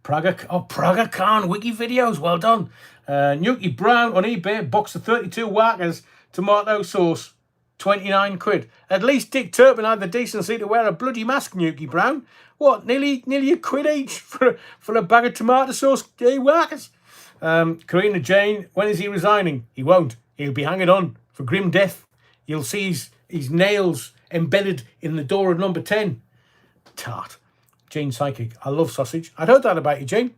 A: Praga Khan, wiki videos, well done. Nuki Brown on eBay, box of 32 Whackers, tomato sauce, 29 quid. At least Dick Turpin had the decency to wear a bloody mask, Nuki Brown. What, nearly a quid each for a bag of tomato sauce, Whackers? Karina Jane, when is he resigning? He won't. He'll be hanging on for grim death. You'll see his nails embedded in the door of number 10. Tart. Gene Psychic. I love sausage. I'd heard that about you, Gene.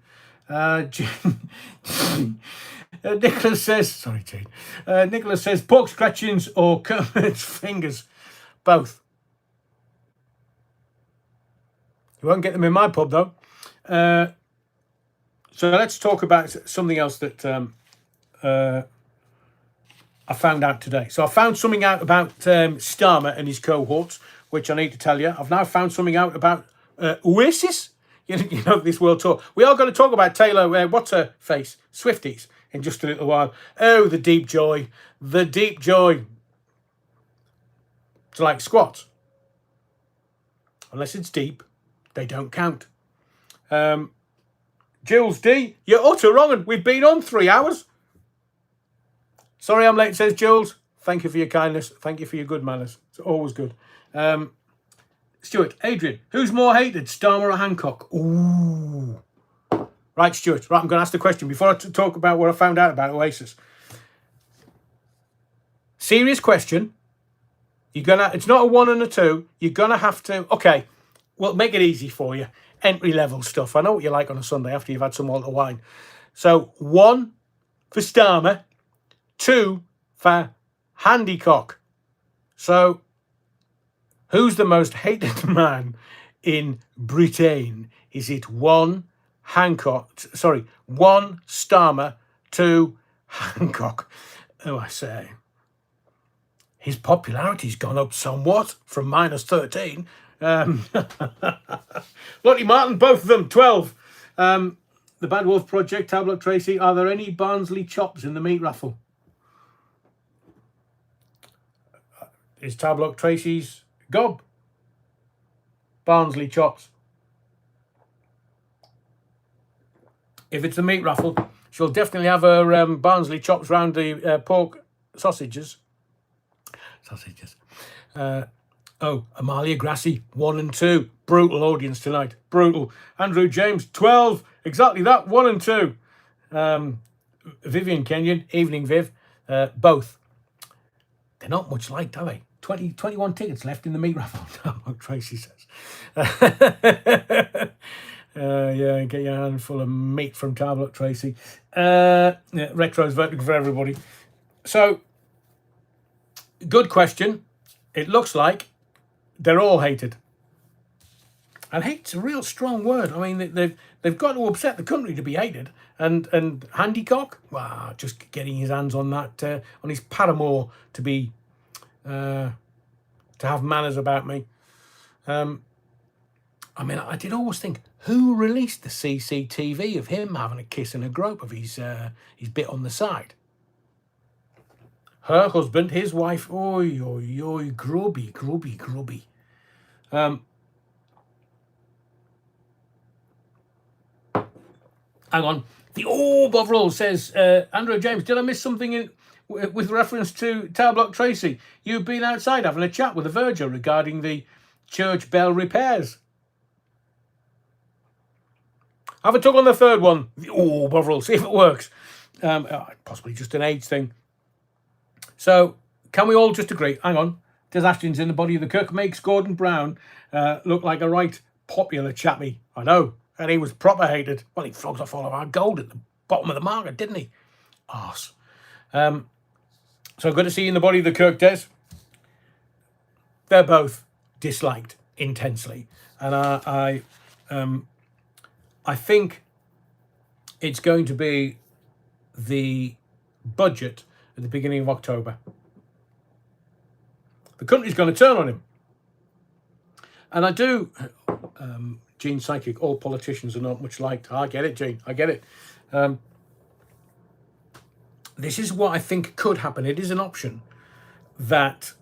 A: Nicholas says, sorry, Gene. Nicholas says, pork scratchings or Kermit's fingers. Both. You won't get them in my pub, though. So let's talk about something else that I found out today. So I found something out about Starmer and his cohorts, which I need to tell you. I've now found something out about Oasis. You know, this world tour. We are going to talk about Taylor, what's her face? Swifties in just a little while. Oh, the deep joy. The deep joy. It's like squats. Unless it's deep, they don't count. Jules D, you're utter wrong, and we've been on 3 hours. Sorry I'm late, says Jules. Thank you for your kindness. Thank you for your good manners. It's always good. Stuart, Adrian, who's more hated, Starmer or Hancock? Ooh. Right, Stuart. Right, I'm going to ask the question before I talk about what I found out about Oasis. Serious question. It's not a 1 and a 2. You're going to have to, okay, well, make it easy for you. Entry level stuff. I know what you like on a Sunday after you've had some Walter wine. So 1 for Starmer, 2 for Hancock. So who's the most hated man in Britain? Is it 1 Starmer, 2 Hancock? Oh, I say. His popularity's gone up somewhat from -13. Lottie Martin, both of them, 12. The Bad Wolf Project, Tablock Tracy, are there any Barnsley chops in the meat raffle? Is Tablock Tracy's gob Barnsley chops? If it's the meat raffle, she'll definitely have her Barnsley chops round the pork sausages. Amalia Grassi, 1 and 2. Brutal audience tonight. Brutal. Andrew James, 12. Exactly that, 1 and 2. Vivian Kenyon, evening Viv. Both. They're not much liked, are they? 21 tickets left in the meat raffle. Tracy says. Yeah, get your handful of meat from Tablet, Tracy. Retro's voting for everybody. So, good question. It looks like they're all hated. And hate's a real strong word. I mean, they've got to upset the country to be hated. And Hancock, wow, just getting his hands on that, on his paramour to be, to have manners about me. I mean, I did always think, who released the CCTV of him having a kiss and a grope of his bit on the side? Her husband, his wife, oi, oi, oi, grubby. Hang on. The orb of rule says, Andrew James, did I miss something with reference to Tablock Tracy? You've been outside having a chat with the verger regarding the church bell repairs. Have a tug on the third one. The orb of rule. See if it works. Possibly just an age thing. So, can we all just agree? Hang on. Des Ashton's in the body of the Kirk makes Gordon Brown look like a right popular chappie. I know. And he was proper hated. Well, he flogged off all of our gold at the bottom of the market, didn't he? Arse. So good to see you in the body of the Kirk, Des. They're both disliked intensely. And I think it's going to be the budget at the beginning of October. The country's going to turn on him. And I do, Gene Psychic, all politicians are not much liked. I get it, Gene, I get it. This is what I think could happen. It is an option that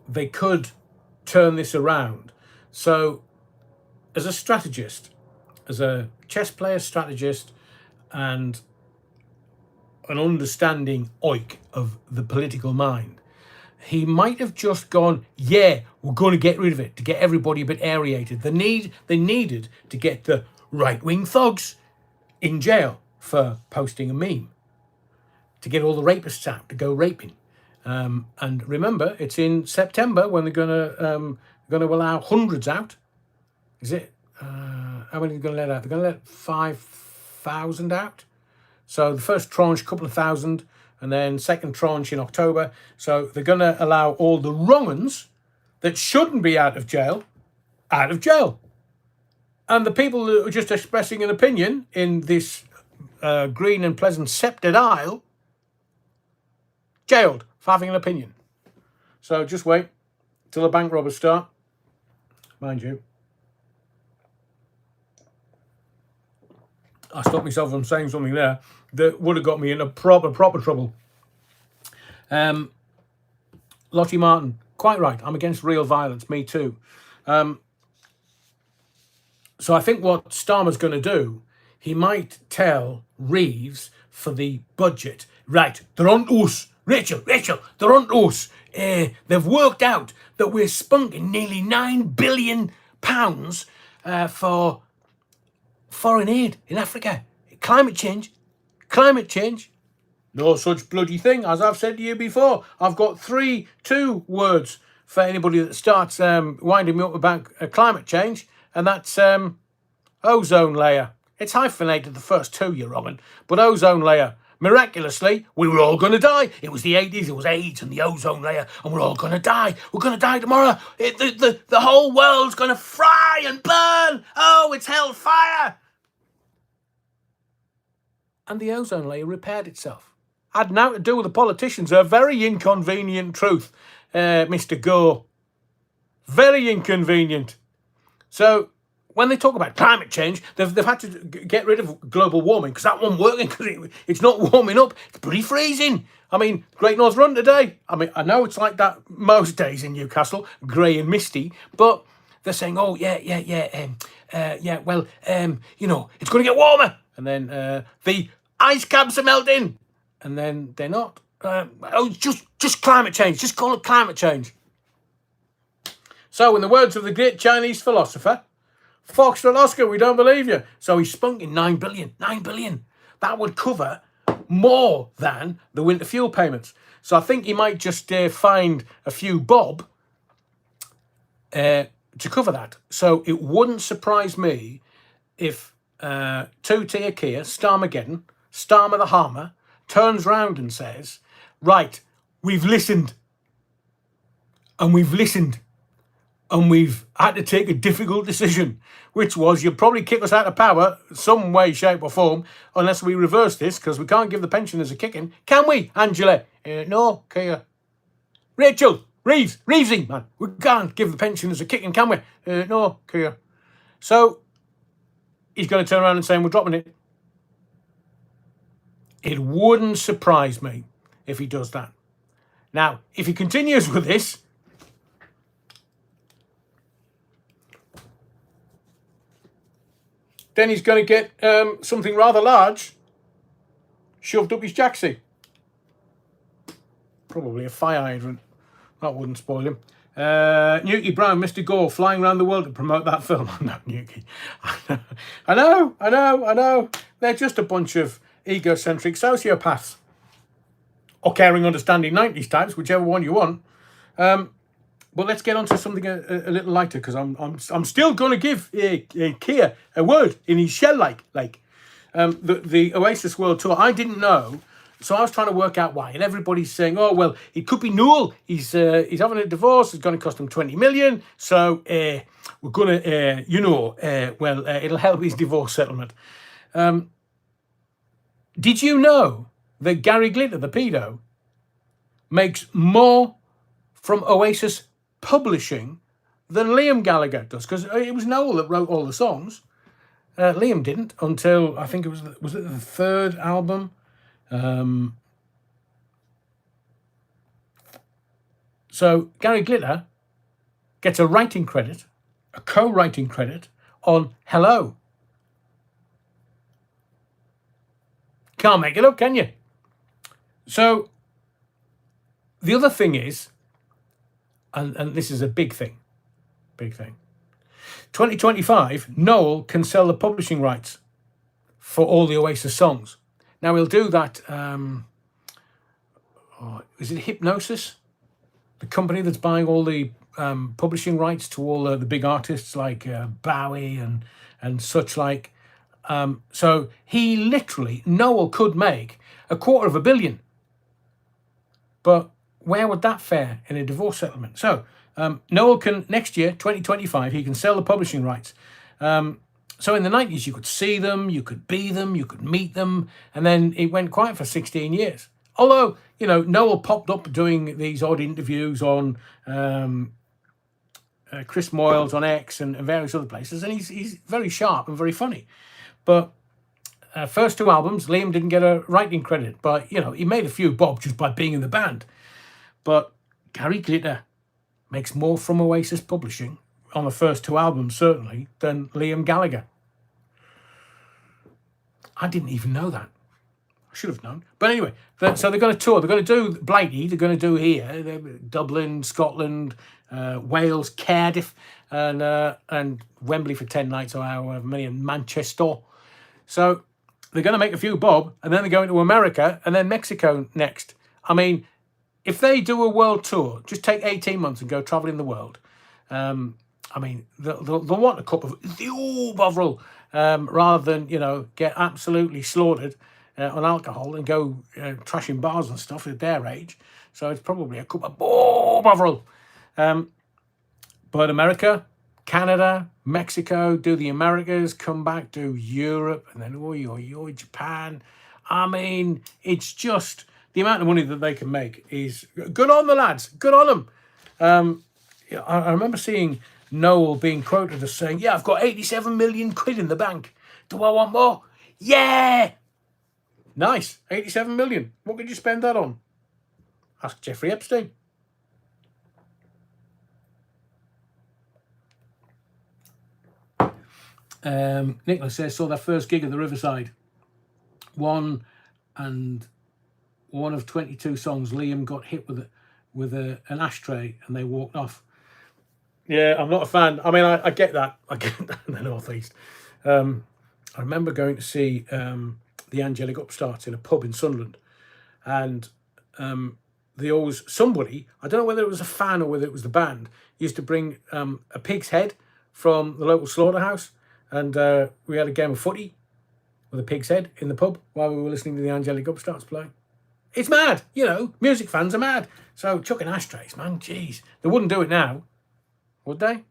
A: they could turn this around. So, as a strategist, as a chess player strategist, and an understanding oik of the political mind, he might have just gone, yeah, we're going to get rid of it, to get everybody a bit aerated. They needed to get the right-wing thugs in jail for posting a meme, to get all the rapists out to go raping, And remember, it's in September when they're going to allow hundreds out. Is it? How many are they going to let out? They're going to let 5,000 out. So the first tranche, couple of thousand, and then second tranche in October. So they're going to allow all the wrong uns that shouldn't be out of jail, out of jail. And the people that are just expressing an opinion in this green and pleasant sceptred isle, jailed for having an opinion. So just wait till the bank robbers start. Mind you, I stopped myself from saying something there that would have got me in a proper trouble. Lottie Martin, quite right. I'm against real violence. Me too. So I think what Starmer's going to do, he might tell Reeves for the budget, right, they're on to us. Rachel, they're on to us. They've worked out that we're spunking nearly £9 billion for foreign aid in Africa. Climate change. No such bloody thing, as I've said to you before. I've got two words for anybody that starts winding me up about climate change, and that's ozone layer. It's hyphenated, the first two, you're wrong, but ozone layer. Miraculously, we were all going to die. It was the 80s, it was AIDS and the ozone layer, and we're all going to die. We're going to die tomorrow. The whole world's going to fry and burn. Oh, it's hellfire. And the ozone layer repaired itself. Had now to do with the politicians. A very inconvenient truth, Mr. Gore. Very inconvenient. So when they talk about climate change, they've had to get rid of global warming because that wasn't working, because it's not warming up. It's pretty freezing. I mean, Great North Run today. I mean, I know it's like that most days in Newcastle, grey and misty, but they're saying, oh, yeah, well, it's going to get warmer. And then the ice caps are melting. And then they're not. It's just climate change. Just call it climate change. So, in the words of the great Chinese philosopher, Foxtrot Oscar, we don't believe you. So he's spunking 9 billion. 9 billion. That would cover more than the winter fuel payments. So I think he might just find a few bob to cover that. So it wouldn't surprise me if two-tier Kia, Starmageddon, Starmer the Harmer, turns round and says, right, we've listened. And we've listened. And we've had to take a difficult decision, which was you'll probably kick us out of power some way, shape or form, unless we reverse this, because we can't give the pensioners a kicking. Can we, Angela? No, Kia. Rachel, Reevesy, man. We can't give the pensioners a kicking, can we? No, Kia. So he's going to turn around and say, we're dropping it. It wouldn't surprise me if he does that. Now, if he continues with this, then he's going to get something rather large shoved up his jacksie. Probably a fire hydrant. That wouldn't spoil him. Newkie Brown, Mr. Gore, flying around the world to promote that film. No, Newkie. I know. They're just a bunch of egocentric sociopaths. Or caring, understanding 90s types, whichever one you want. But let's get on to something a little lighter, because I'm still going to give Kia a word in his shell like the Oasis World Tour. I didn't know, so I was trying to work out why. And everybody's saying, oh well, it could be Newell. He's having a divorce. It's going to cost him 20 million. So we're going to it'll help his divorce settlement. Did you know that Gary Glitter, the pedo, makes more from Oasis publishing than Liam Gallagher does? Because it was Noel that wrote all the songs. Liam didn't until, I think it was it the third album? So Gary Glitter gets a writing credit, a co-writing credit on Hello. Can't make it up, can you? So the other thing is, and this is a big thing, 2025, Noel can sell the publishing rights for all the Oasis songs. Now he'll do that, is it Hypnosis? The company that's buying all the publishing rights to all the big artists like Bowie and such like. So he literally, Noel could make $250 million. But where would that fare in a divorce settlement? So Noel can, next year, 2025, he can sell the publishing rights. So in the 90s, you could see them, you could be them, you could meet them, and then it went quiet for 16 years. Although, you know, Noel popped up doing these odd interviews on Chris Moyles on X and various other places, and he's very sharp and very funny. But first two albums, Liam didn't get a writing credit, but, you know, he made a few bob just by being in the band. But Gary Glitter makes more from Oasis Publishing on the first two albums, certainly, than Liam Gallagher. I didn't even know that. I should have known. But anyway, so they're going to tour. They're going to do Blighty. They're going to do here, Dublin, Scotland, Wales, Cardiff, and Wembley for 10 nights, or however many, in Manchester. So they're going to make a few bob, and then they're going to America, and then Mexico next. I mean, if they do a world tour, just take 18 months and go traveling the world. I mean, they'll want a cup of the Bovril rather than, you know, get absolutely slaughtered on alcohol and go trashing bars and stuff at their age. So it's probably a cup of Bovril. But America, Canada, Mexico, do the Americas, come back, do Europe, and then Japan. I mean, it's just the amount of money that they can make is good on the lads. Good on them. I remember seeing Noel being quoted as saying, "Yeah, I've got 87 million quid in the bank. Do I want more? Yeah." Nice. 87 million. What could you spend that on? Ask Jeffrey Epstein. Nicholas says, saw their first gig at the Riverside. One of 22 songs. Liam got hit with an ashtray and they walked off. Yeah, I'm not a fan. I mean, I get that. I get that in the Northeast. I remember going to see the Angelic Upstarts in a pub in Sunderland, and somebody, I don't know whether it was a fan or whether it was the band, used to bring a pig's head from the local slaughterhouse, and we had a game of footy with a pig's head in the pub while we were listening to the Angelic Upstarts play. It's mad, you know, music fans are mad. So chucking ashtrays, man, jeez. They wouldn't do it now, would they?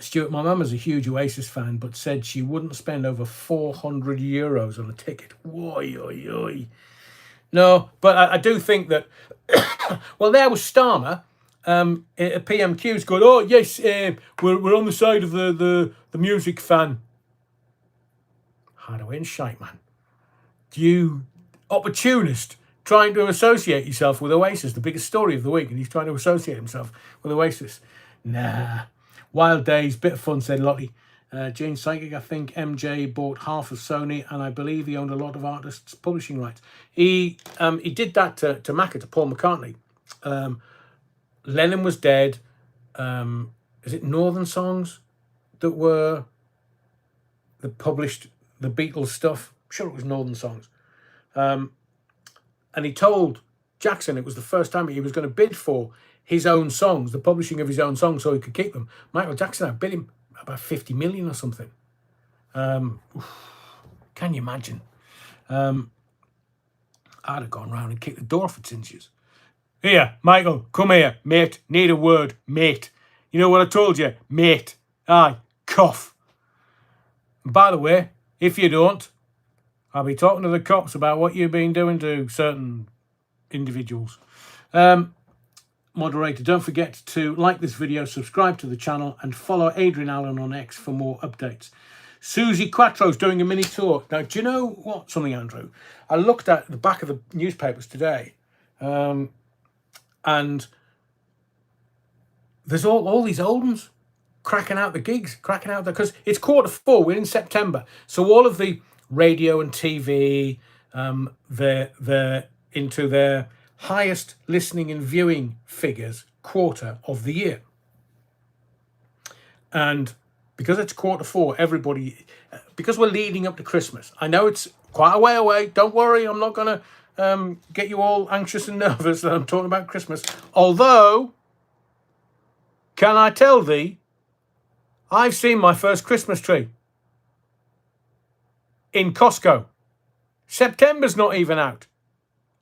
A: Stuart, my mum is a huge Oasis fan, but said she wouldn't spend over €400 on a ticket. Oi, oi, oi. No, but I do think that, well, there was Starmer at PMQ's going, "Oh, yes, we're on the side of the music fan." Hard away and shite, man. You opportunist trying to associate yourself with Oasis, the biggest story of the week, and he's trying to associate himself with Oasis. Nah. Wild days, bit of fun, said Lottie. Jane Psychic, I think MJ bought half of Sony, and I believe he owned a lot of artists' publishing rights. He did that to Macca, to Paul McCartney. Lennon was dead. Is it Northern Songs that published the Beatles stuff? I'm sure it was Northern Songs. And he told Jackson it was the first time he was going to bid for his own songs, the publishing of his own songs, so he could keep them. Michael Jackson had bid him about 50 million or something. Can you imagine? I'd have gone round and kicked the door off its inches. "Here, Michael, come here, mate. Need a word, mate. You know what I told you, mate? Aye, cough. And by the way, if you don't, I'll be talking to the cops about what you've been doing to certain individuals." Moderator, don't forget to like this video, subscribe to the channel, and follow Adrian Allen on X for more updates. Susie Quattro's doing a mini tour. Now, do you know what? Something, Andrew? I looked at the back of the newspapers today, and there's all these old ones cracking out the gigs, because it's Q4, we're in September. So all of the radio and TV, they're into their highest listening and viewing figures quarter of the year. And because it's Q4, everybody, because we're leading up to Christmas, I know it's quite a way away. Don't worry, I'm not going to get you all anxious and nervous that I'm talking about Christmas. Although, can I tell thee, I've seen my first Christmas tree in Costco. September's not even out.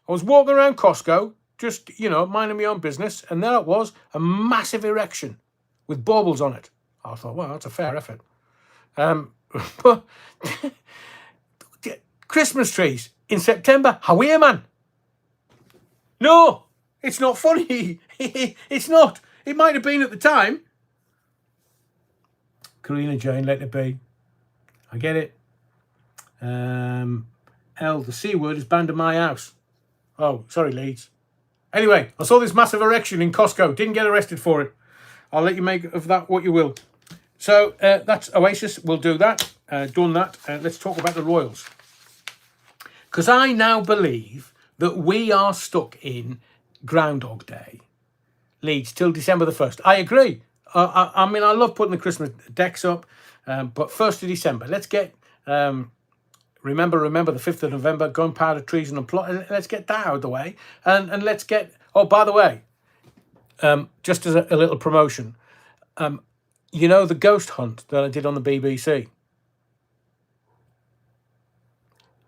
A: I was walking around Costco, just, minding my own business, and there it was, a massive erection with baubles on it. I thought, well, that's a fair effort. But Christmas trees in September, how are you, man? No, it's not funny. It's not. It might have been at the time. Karina Jane, let it be. I get it. L, the C word is banned in my house. Oh, sorry, Leeds. Anyway, I saw this massive erection in Costco. Didn't get arrested for it. I'll let you make of that what you will. So that's Oasis. We'll do that. Done that. Let's talk about the Royals. Because I now believe that we are stuck in Groundhog Day. Leeds till December the 1st. I agree. I mean, I love putting the Christmas decks up. But 1st of December. Let's get... Remember the 5th of November, gunpowder, treason and plot. Let's get that out of the way. And let's get... Oh, by the way, just as a little promotion, the ghost hunt that I did on the BBC?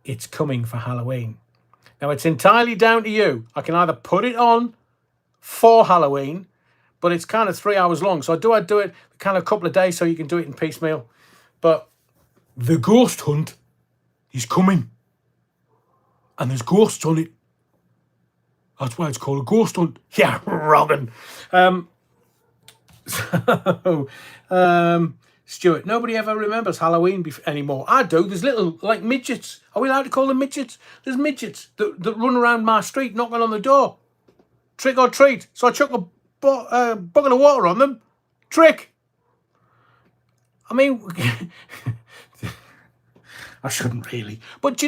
A: It's coming for Halloween. Now, it's entirely down to you. I can either put it on for Halloween, but it's kind of 3 hours long. So I'd do it kind of a couple of days so you can do it in piecemeal. But the ghost hunt is coming. And there's ghosts on it. That's why it's called a ghost hunt. Yeah, wrong. Stuart, nobody ever remembers Halloween anymore. I do. There's little, midgets. Are we allowed to call them midgets? There's midgets that run around my street knocking on the door. Trick or treat. So I chuck a bucket of water on them. Trick. I mean... I shouldn't really. But,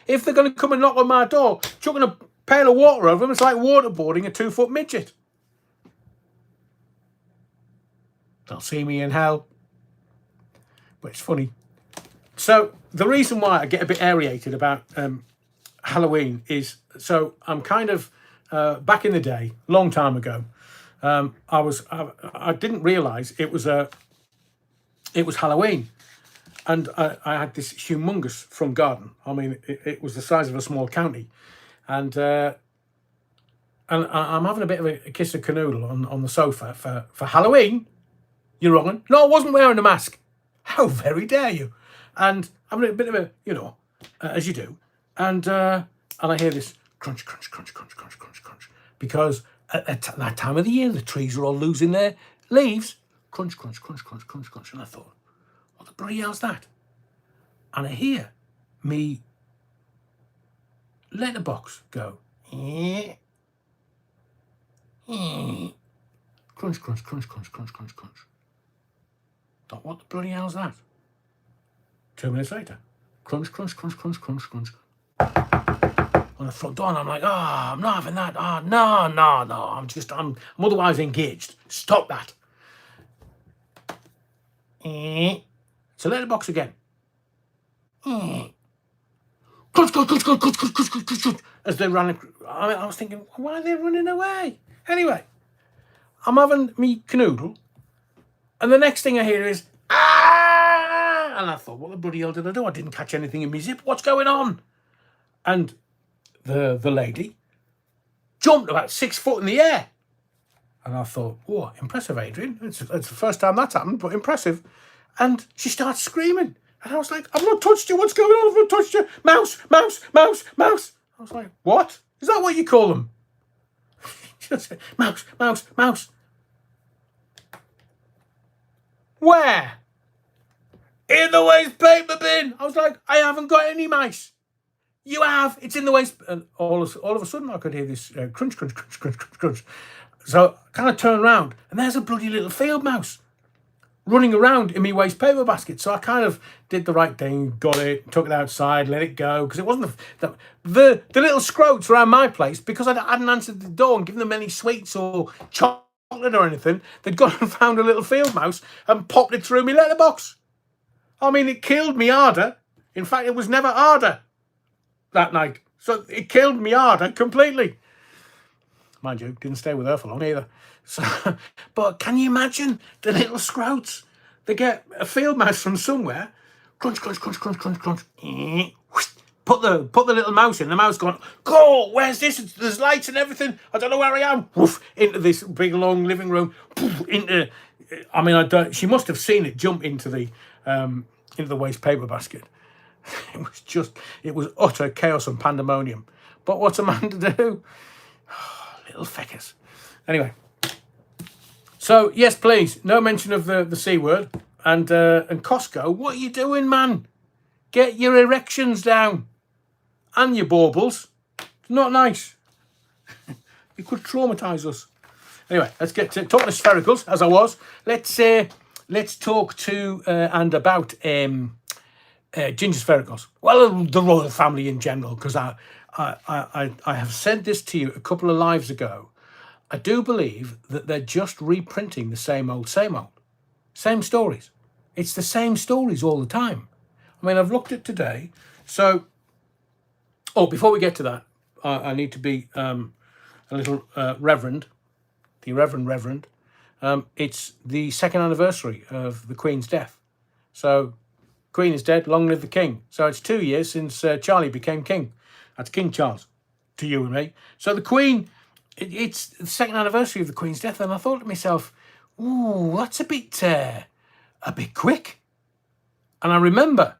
A: if they're going to come and knock on my door, chucking a pail of water over them, it's like waterboarding a 2-foot midget. They'll see me in hell. But it's funny. So, the reason why I get a bit aerated about Halloween is, so I'm kind of, back in the day, long time ago, I didn't realise it was Halloween. And I had this humongous front garden. I mean, it was the size of a small county. And I'm having a bit of a kiss of canoodle on the sofa for Halloween. You're wrong. No, I wasn't wearing a mask. How very dare you? And having a bit of a, as you do. And I hear this crunch, crunch, crunch, crunch, crunch, crunch, crunch. Because at that time of the year, the trees are all losing their leaves. Crunch, crunch, crunch, crunch, crunch, crunch. And I thought, what the bloody hell's that? And I hear me letterbox go. Crunch, crunch, crunch, crunch, crunch, crunch, crunch. Thought, what the bloody hell's that? 2 minutes later. Crunch, crunch, crunch, crunch, crunch, crunch. On the front door, and I'm like, I'm not having that. No. I'm otherwise engaged. Stop that. So letterbox again. Crunch, crunch, crunch, crunch, crunch, crunch, crunch, crunch, crunch. As they ran, I was thinking, why are they running away? Anyway, I'm having me canoodle, and the next thing I hear is, ah! And I thought, what the bloody hell did I do? I didn't catch anything in my zip. What's going on? And the lady jumped about 6 foot in the air. And I thought, oh, impressive, Adrian. It's the first time that's happened, but impressive. And she starts screaming. And I was like, I've not touched you. What's going on? I've not touched you. Mouse, mouse, mouse, mouse. I was like, what? Is that what you call them? She said, mouse, mouse, mouse. Where? In the waste paper bin. I was like, I haven't got any mice. You have. It's in the waste. And all of a sudden, I could hear this crunch, crunch, crunch, crunch, crunch, crunch. So I kind of turned around, and there's a bloody little field mouse running around in my waste paper basket. So I kind of did the right thing, got it, took it outside, let it go, because it wasn't the little scroats around my place, because I hadn't answered the door and given them any sweets or chocolate or anything. They'd gone and found a little field mouse and popped it through my letterbox. I mean, it killed me harder. In fact, it was never harder that night. So it killed me hard completely. Mind you, didn't stay with her for long either. So, but can you imagine the little scrouts? They get a field mouse from somewhere, crunch, crunch, crunch, crunch, crunch, crunch. Put the little mouse in. The mouse going, go. Where's this? There's lights and everything. I don't know where I am. Woof, into this big long living room. Poof, into. I mean, I don't. She must have seen it jump into the waste paper basket. It was utter chaos and pandemonium. But what's a man to do? Little feckers. Anyway, so yes, please, no mention of the C word. And Costco, what are you doing, man? Get your erections down and your baubles. It's not nice. It could traumatise us. Anyway, let's get to talking to sphericals, as I was. Let's talk to and about ginger sphericals. Well, the royal family in general, because I have said this to you a couple of lives ago. I do believe that they're just reprinting the same old. Same stories. It's the same stories all the time. I mean, I've looked at today. So, before we get to that, I need to be a little reverend. The reverend. It's the 2nd anniversary of the Queen's death. So, Queen is dead, long live the King. So it's 2 years since Charlie became king. That's King Charles, to you and me. So the Queen, it's the 2nd anniversary of the Queen's death, and I thought to myself, ooh, that's a bit quick. And I remember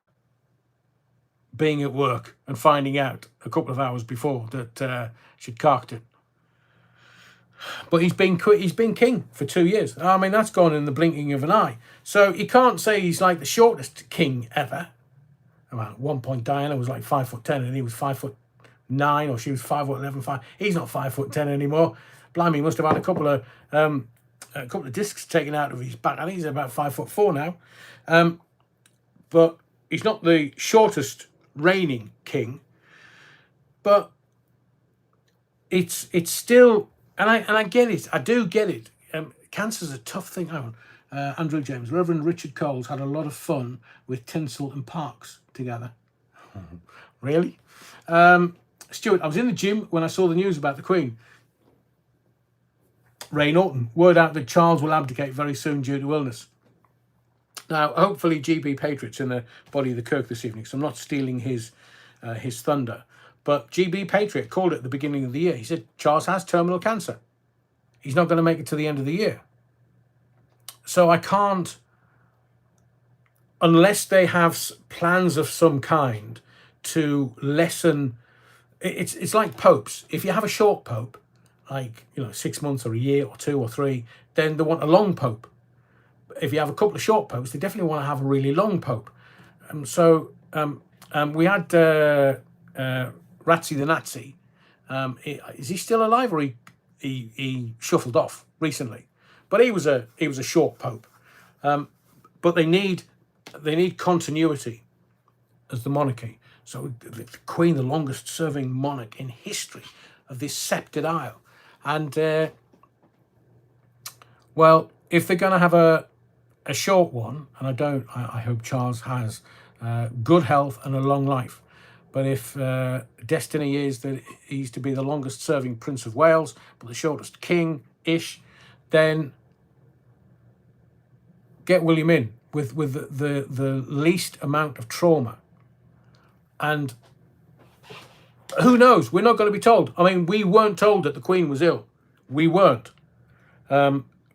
A: being at work and finding out a couple of hours before that she'd carked it. But he's been king for 2 years. I mean, that's gone in the blinking of an eye. So you can't say he's like the shortest king ever. Well, at one point, Diana was like 5'10", and he was 5'9", or she was 5'11". He's not 5'10" anymore. Blimey, he must have had a couple of discs taken out of his back. I think he's about 5'4" now. But he's not the shortest reigning king. But it's still. And I get it. I do get it. Cancer's a tough thing. Andrew James, Reverend Richard Coles had a lot of fun with tinsel and parks together. Really? Stuart, I was in the gym when I saw the news about the Queen. Ray Norton, word out that Charles will abdicate very soon due to illness. Now, hopefully GB Patriot's in the body of the Kirk this evening, so I'm not stealing his thunder. But GB Patriot called it at the beginning of the year. He said, Charles has terminal cancer. He's not going to make it to the end of the year. So I can't, unless they have plans of some kind to lessen, it's like popes. If you have a short pope, like 6 months or a year or 2 or 3, then they want a long pope. If you have a couple of short popes, they definitely want to have a really long pope. We had Ratzi the Nazi. Is he still alive, or he shuffled off recently? But he was a short pope. But they need continuity as the monarchy. So the Queen, the longest serving monarch in history of this sceptred isle, and well, if they're going to have a short one, and I hope Charles has good health and a long life. But if destiny is that he's to be the longest serving Prince of Wales, but the shortest king-ish, then get William in with the least amount of trauma. And who knows? We're not going to be told. I mean, we weren't told that the Queen was ill. We weren't.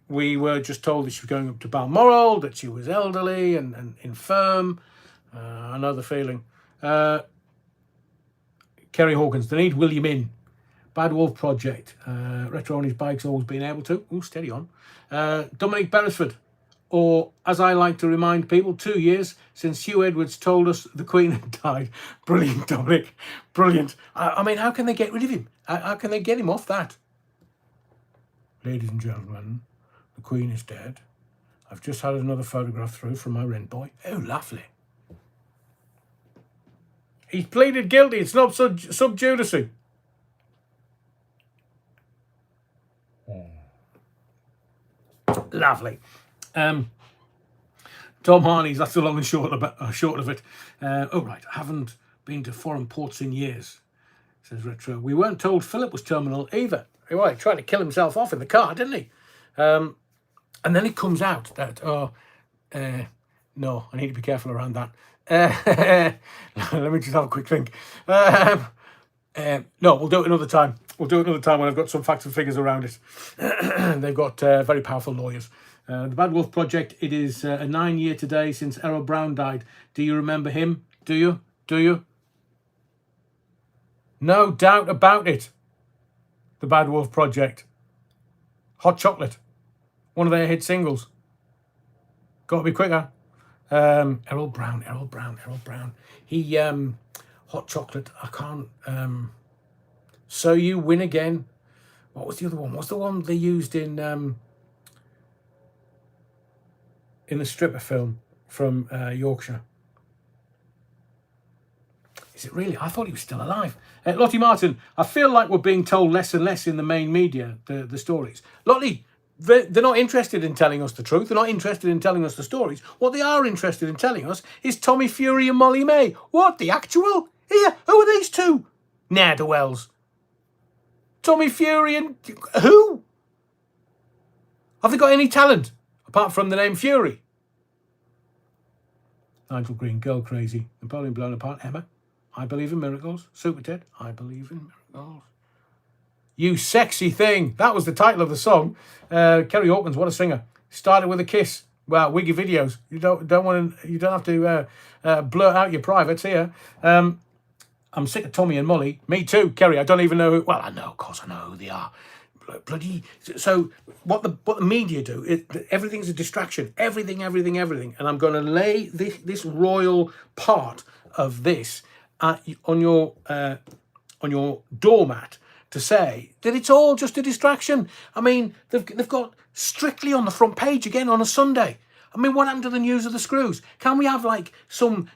A: We were just told that she was going up to Balmoral, that she was elderly and infirm. I know the feeling. Kerry Hawkins, they need William in. Bad Wolf Project. Retro on his bike's always been able to. Oh, steady on. Dominic Beresford. Or, as I like to remind people, 2 years since Hugh Edwards told us the Queen had died. Brilliant, Dominic. Brilliant. I mean, how can they get rid of him? How can they get him off that? Ladies and gentlemen, the Queen is dead. I've just had another photograph through from my rent boy. Oh, lovely. He's pleaded guilty. It's not sub judice. Lovely. Tom Harney's, that's the long and short of it. Right, I haven't been to foreign ports in years. says Retro. We weren't told Philip was terminal either. Well, he tried to kill himself off in the car, didn't he? And then it comes out that, no, I need to be careful around that. Let me just have a quick think. No, we'll do it another time. We'll do it another time when I've got some facts and figures around it. They've got very powerful lawyers. The Bad Wolf Project, it is a 9-year today since Errol Brown died. Do you remember him? Do you? Do you? No doubt about it. The Bad Wolf Project. Hot Chocolate. One of their hit singles. Got to be quicker. Errol Brown. He, Hot Chocolate. I can't. So You Win Again. What was the other one? What's the one they used in the stripper film from Yorkshire? Is it really? I thought he was still alive. Lottie Martin, I feel like we're being told less and less in the main media, the stories. Lottie, they're not interested in telling us the truth. They're not interested in telling us the stories. What they are interested in telling us is Tommy Fury and Molly May. What, the actual? Here, who are these two? Ne'er-do-wells. Tommy Fury and who? Have they got any talent apart from the name Fury? Nigel Green, Girl Crazy, Napoleon Blown Apart, Emma. I believe in miracles. Super Ted, I believe in miracles. You Sexy Thing. That was the title of the song. Kerry Hawkins, what a singer. Started with a kiss. Wow, wiggy videos. You don't have to blurt out your privates here. I'm sick of Tommy and Molly. Me too, Kerry. I don't even know who. Well, I know, of course, I know who they are. Bloody. So what the media do? Everything's a distraction. Everything. And I'm going to lay this royal part of this on your doormat to say that it's all just a distraction. I mean, they've got Strictly on the front page again on a Sunday. I mean, what happened to the news of the screws? Can we have like some,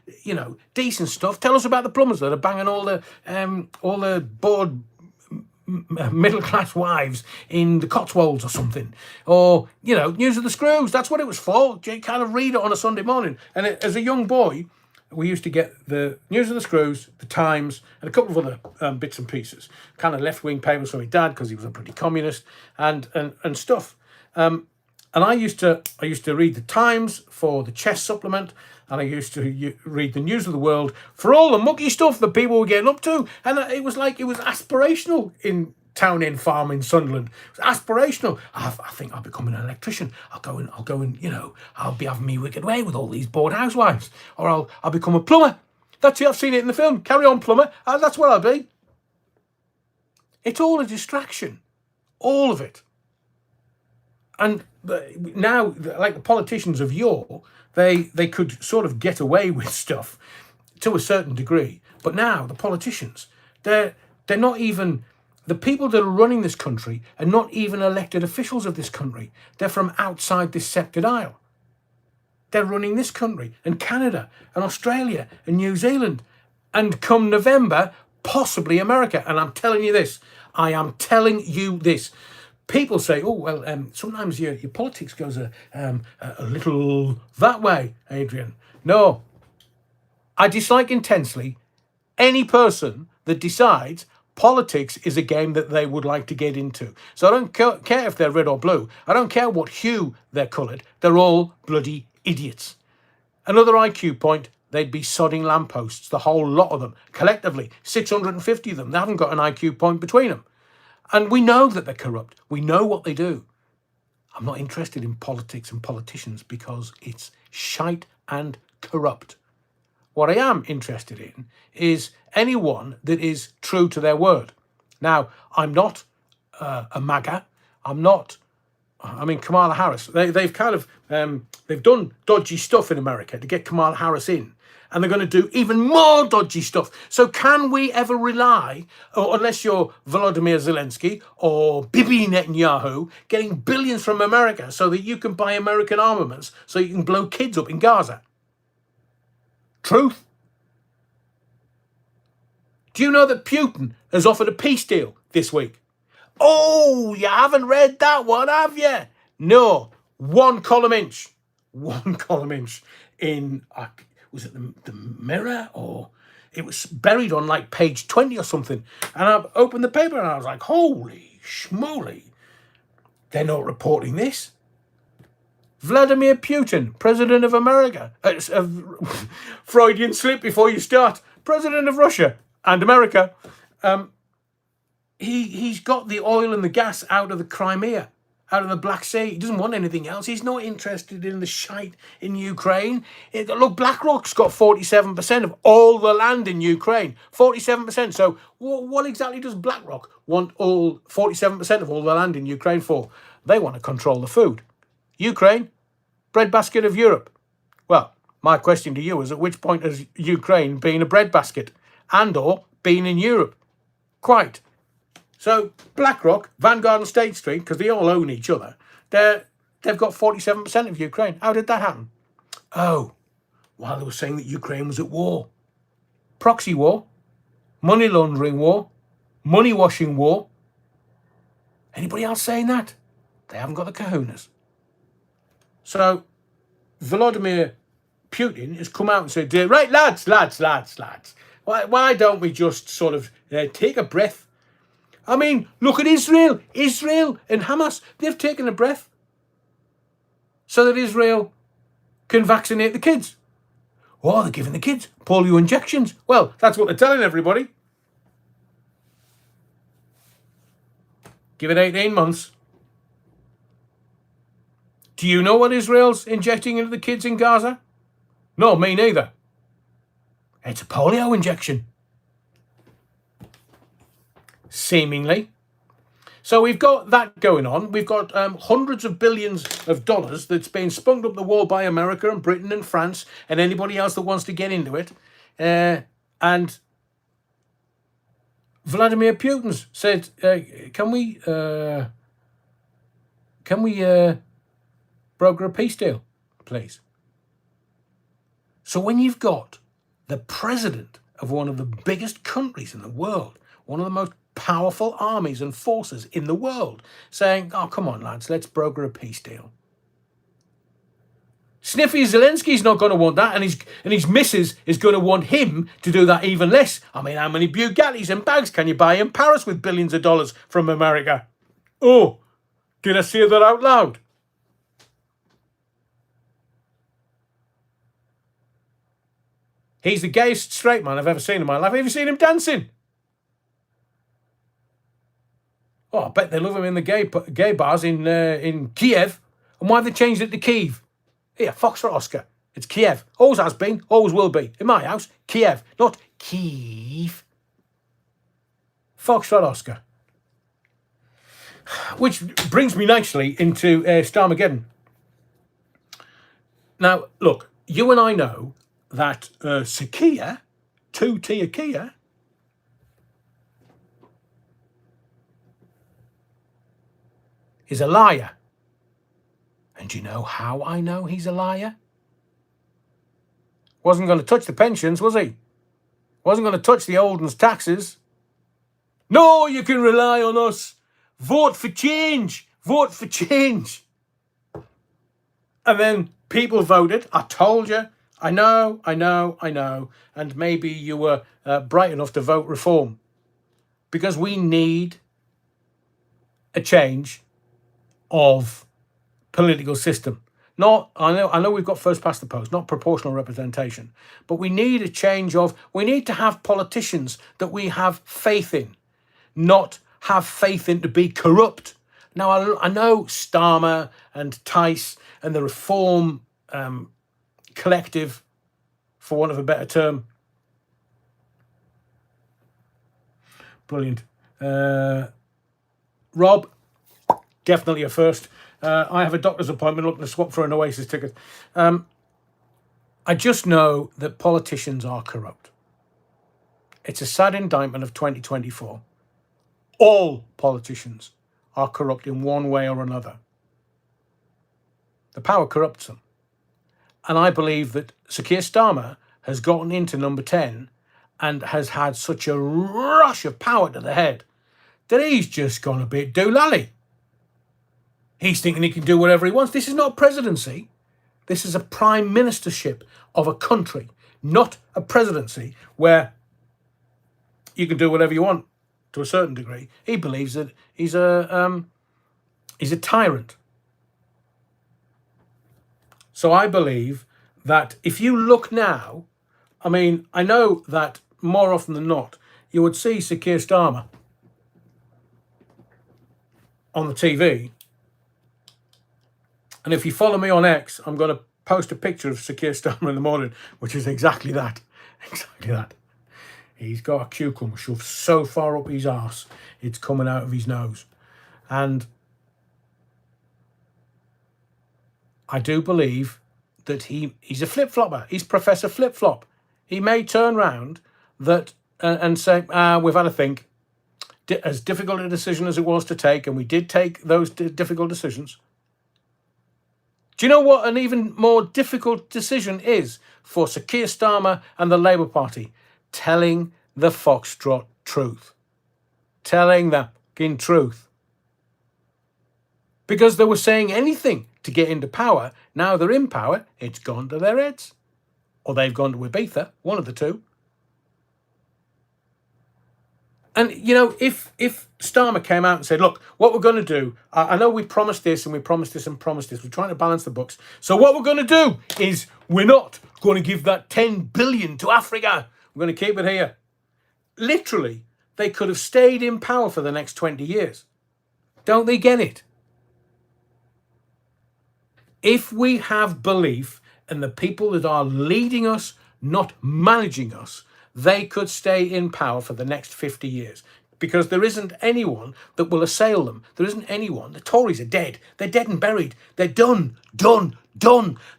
A: decent stuff? Tell us about the plumbers that are banging all the bored middle class wives in the Cotswolds or something, or news of the screws. That's what it was for. You kind of read it on a Sunday morning. And as a young boy, we used to get the news of the screws, the Times, and a couple of other bits and pieces, kind of left-wing papers from my dad because he was a pretty communist and stuff. And I used to read the Times for the chess supplement, and I used to read the News of the World for all the mucky stuff that people were getting up to. And it was aspirational in Town Inn Farm in Sunderland. It was aspirational. I think I'll become an electrician. I'll go and I'll be having me wicked way with all these bored housewives, or I'll become a plumber. That's it. I've seen it in the film. Carry on, plumber. That's what I'll be. It's all a distraction, all of it. And now, like the politicians of yore, they could sort of get away with stuff to a certain degree. But now the politicians, they're not even, the people that are running this country are not even elected officials of this country. They're from outside this sceptred isle. They're running this country and Canada and Australia and New Zealand. And come November, possibly America. And I'm telling you this. I am telling you this. People say, oh, well, sometimes your politics goes a little that way, Adrian. No. I dislike intensely any person that decides politics is a game that they would like to get into. So I don't care if they're red or blue. I don't care what hue they're coloured. They're all bloody idiots. Another IQ point, they'd be sodding lampposts, the whole lot of them. Collectively, 650 of them. They haven't got an IQ point between them. And we know that they're corrupt. We know what they do. I'm not interested in politics and politicians because it's shite and corrupt. What I am interested in is anyone that is true to their word. Now, I'm not a MAGA. Kamala Harris. They've kind of, they've done dodgy stuff in America to get Kamala Harris in. And they're going to do even more dodgy stuff. So can we ever rely, or unless you're Volodymyr Zelensky or Bibi Netanyahu, getting billions from America so that you can buy American armaments so you can blow kids up in Gaza? Truth. Do you know that Putin has offered a peace deal this week? Oh, you haven't read that one, have you? No. One column inch in... was it the Mirror, or it was buried on like page 20 or something. And I opened the paper and I was like, holy schmoly, they're not reporting this. Vladimir Putin, President of America. Freudian slip before you start. President of Russia and America. He's got the oil and the gas out of the Crimea, out of the Black Sea. He doesn't want anything else. He's not interested in the shite in Ukraine. Look, BlackRock's got 47% of all the land in Ukraine. 47%. So what exactly does BlackRock want all 47% of all the land in Ukraine for? They want to control the food. Ukraine, breadbasket of Europe. Well, my question to you is, at which point has Ukraine been a breadbasket and or been in Europe? Quite. So BlackRock, Vanguard and State Street, because they all own each other, they've got 47% of Ukraine. How did that happen? Oh, while they were saying that Ukraine was at war. Proxy war, money laundering war, money washing war. Anybody else saying that? They haven't got the kahunas. So Vladimir Putin has come out and said, right, lads, why don't we just sort of take a breath? I mean, look at Israel and Hamas. They've taken a breath so that Israel can vaccinate the kids. Oh, they're giving the kids polio injections. Well, that's what they're telling everybody. Give it 18 months. Do you know what Israel's injecting into the kids in Gaza? No, me neither. It's a polio injection. Seemingly. So we've got that going on. We've got hundreds of billions of dollars that's been spunked up the wall by America and Britain and France and anybody else that wants to get into it. And Vladimir Putin's said, can we broker a peace deal, please? So when you've got the president of one of the biggest countries in the world, one of the most powerful armies and forces in the world, saying, oh, come on, lads, let's broker a peace deal. Sniffy Zelensky's not going to want that, and his missus is going to want him to do that even less. I mean, how many Bugattis and bags can you buy in Paris with billions of dollars from America? Oh, did I say that out loud? He's the gayest straight man I've ever seen in my life. Have you seen him dancing? Oh, I bet they love him in the gay bars in Kiev. And why have they changed it to Kiev? Here, Foxtrot Oscar. It's Kiev. Always has been, always will be. In my house, Kiev, not Kiev. Foxtrot Oscar. Which brings me nicely into Starmageddon. Now, look, you and I know that Sakia, 2T Akia, is a liar. And do you know how I know he's a liar? Wasn't going to touch the pensions, was he? Wasn't going to touch the old ones' taxes. No, you can rely on us. Vote for change. Vote for change. And then people voted. I told you. I know. And maybe you were bright enough to vote reform. Because we need a change of political system. Not, I know we've got first past the post, not proportional representation, but we need a change we need to have politicians that we have faith in, not have faith in to be corrupt. Now, I know Starmer and Tice and the Reform Collective, for want of a better term. Brilliant. Rob, definitely a first. I have a doctor's appointment looking to swap for an Oasis ticket. I just know that politicians are corrupt. It's a sad indictment of 2024. All politicians are corrupt in one way or another. The power corrupts them. And I believe that Sir Keir Starmer has gotten into number 10 and has had such a rush of power to the head that he's just gone a bit doolally. He's thinking he can do whatever he wants. This is not a presidency. This is a prime ministership of a country, not a presidency where you can do whatever you want to a certain degree. He believes that he's a tyrant. So I believe that if you look now, I mean, I know that more often than not, you would see Sir Keir Starmer on the TV. And if you follow me on X, I'm going to post a picture of Sir Keir Starmer in the morning, which is exactly that. Exactly that. He's got a cucumber shoved so far up his arse, it's coming out of his nose. And I do believe that he's a flip-flopper. He's Professor Flip-Flop. He may turn round that and say, we've had a think. As difficult a decision as it was to take, and we did take those difficult decisions. Do you know what an even more difficult decision is for Sir Keir Starmer and the Labour Party? Telling the foxtrot truth. Telling the fucking truth. Because they were saying anything to get into power. Now they're in power, it's gone to their heads. Or they've gone to Ibiza, one of the two. And, you know, if Starmer came out and said, look, what we're going to do, I know we promised this and we promised this and promised this. We're trying to balance the books. So what we're going to do is we're not going to give that 10 billion to Africa. We're going to keep it here. Literally, they could have stayed in power for the next 20 years. Don't they get it? If we have belief in the people that are leading us, not managing us, they could stay in power for the next 50 years. Because there isn't anyone that will assail them. There isn't anyone. The Tories are dead. They're dead and buried. They're done.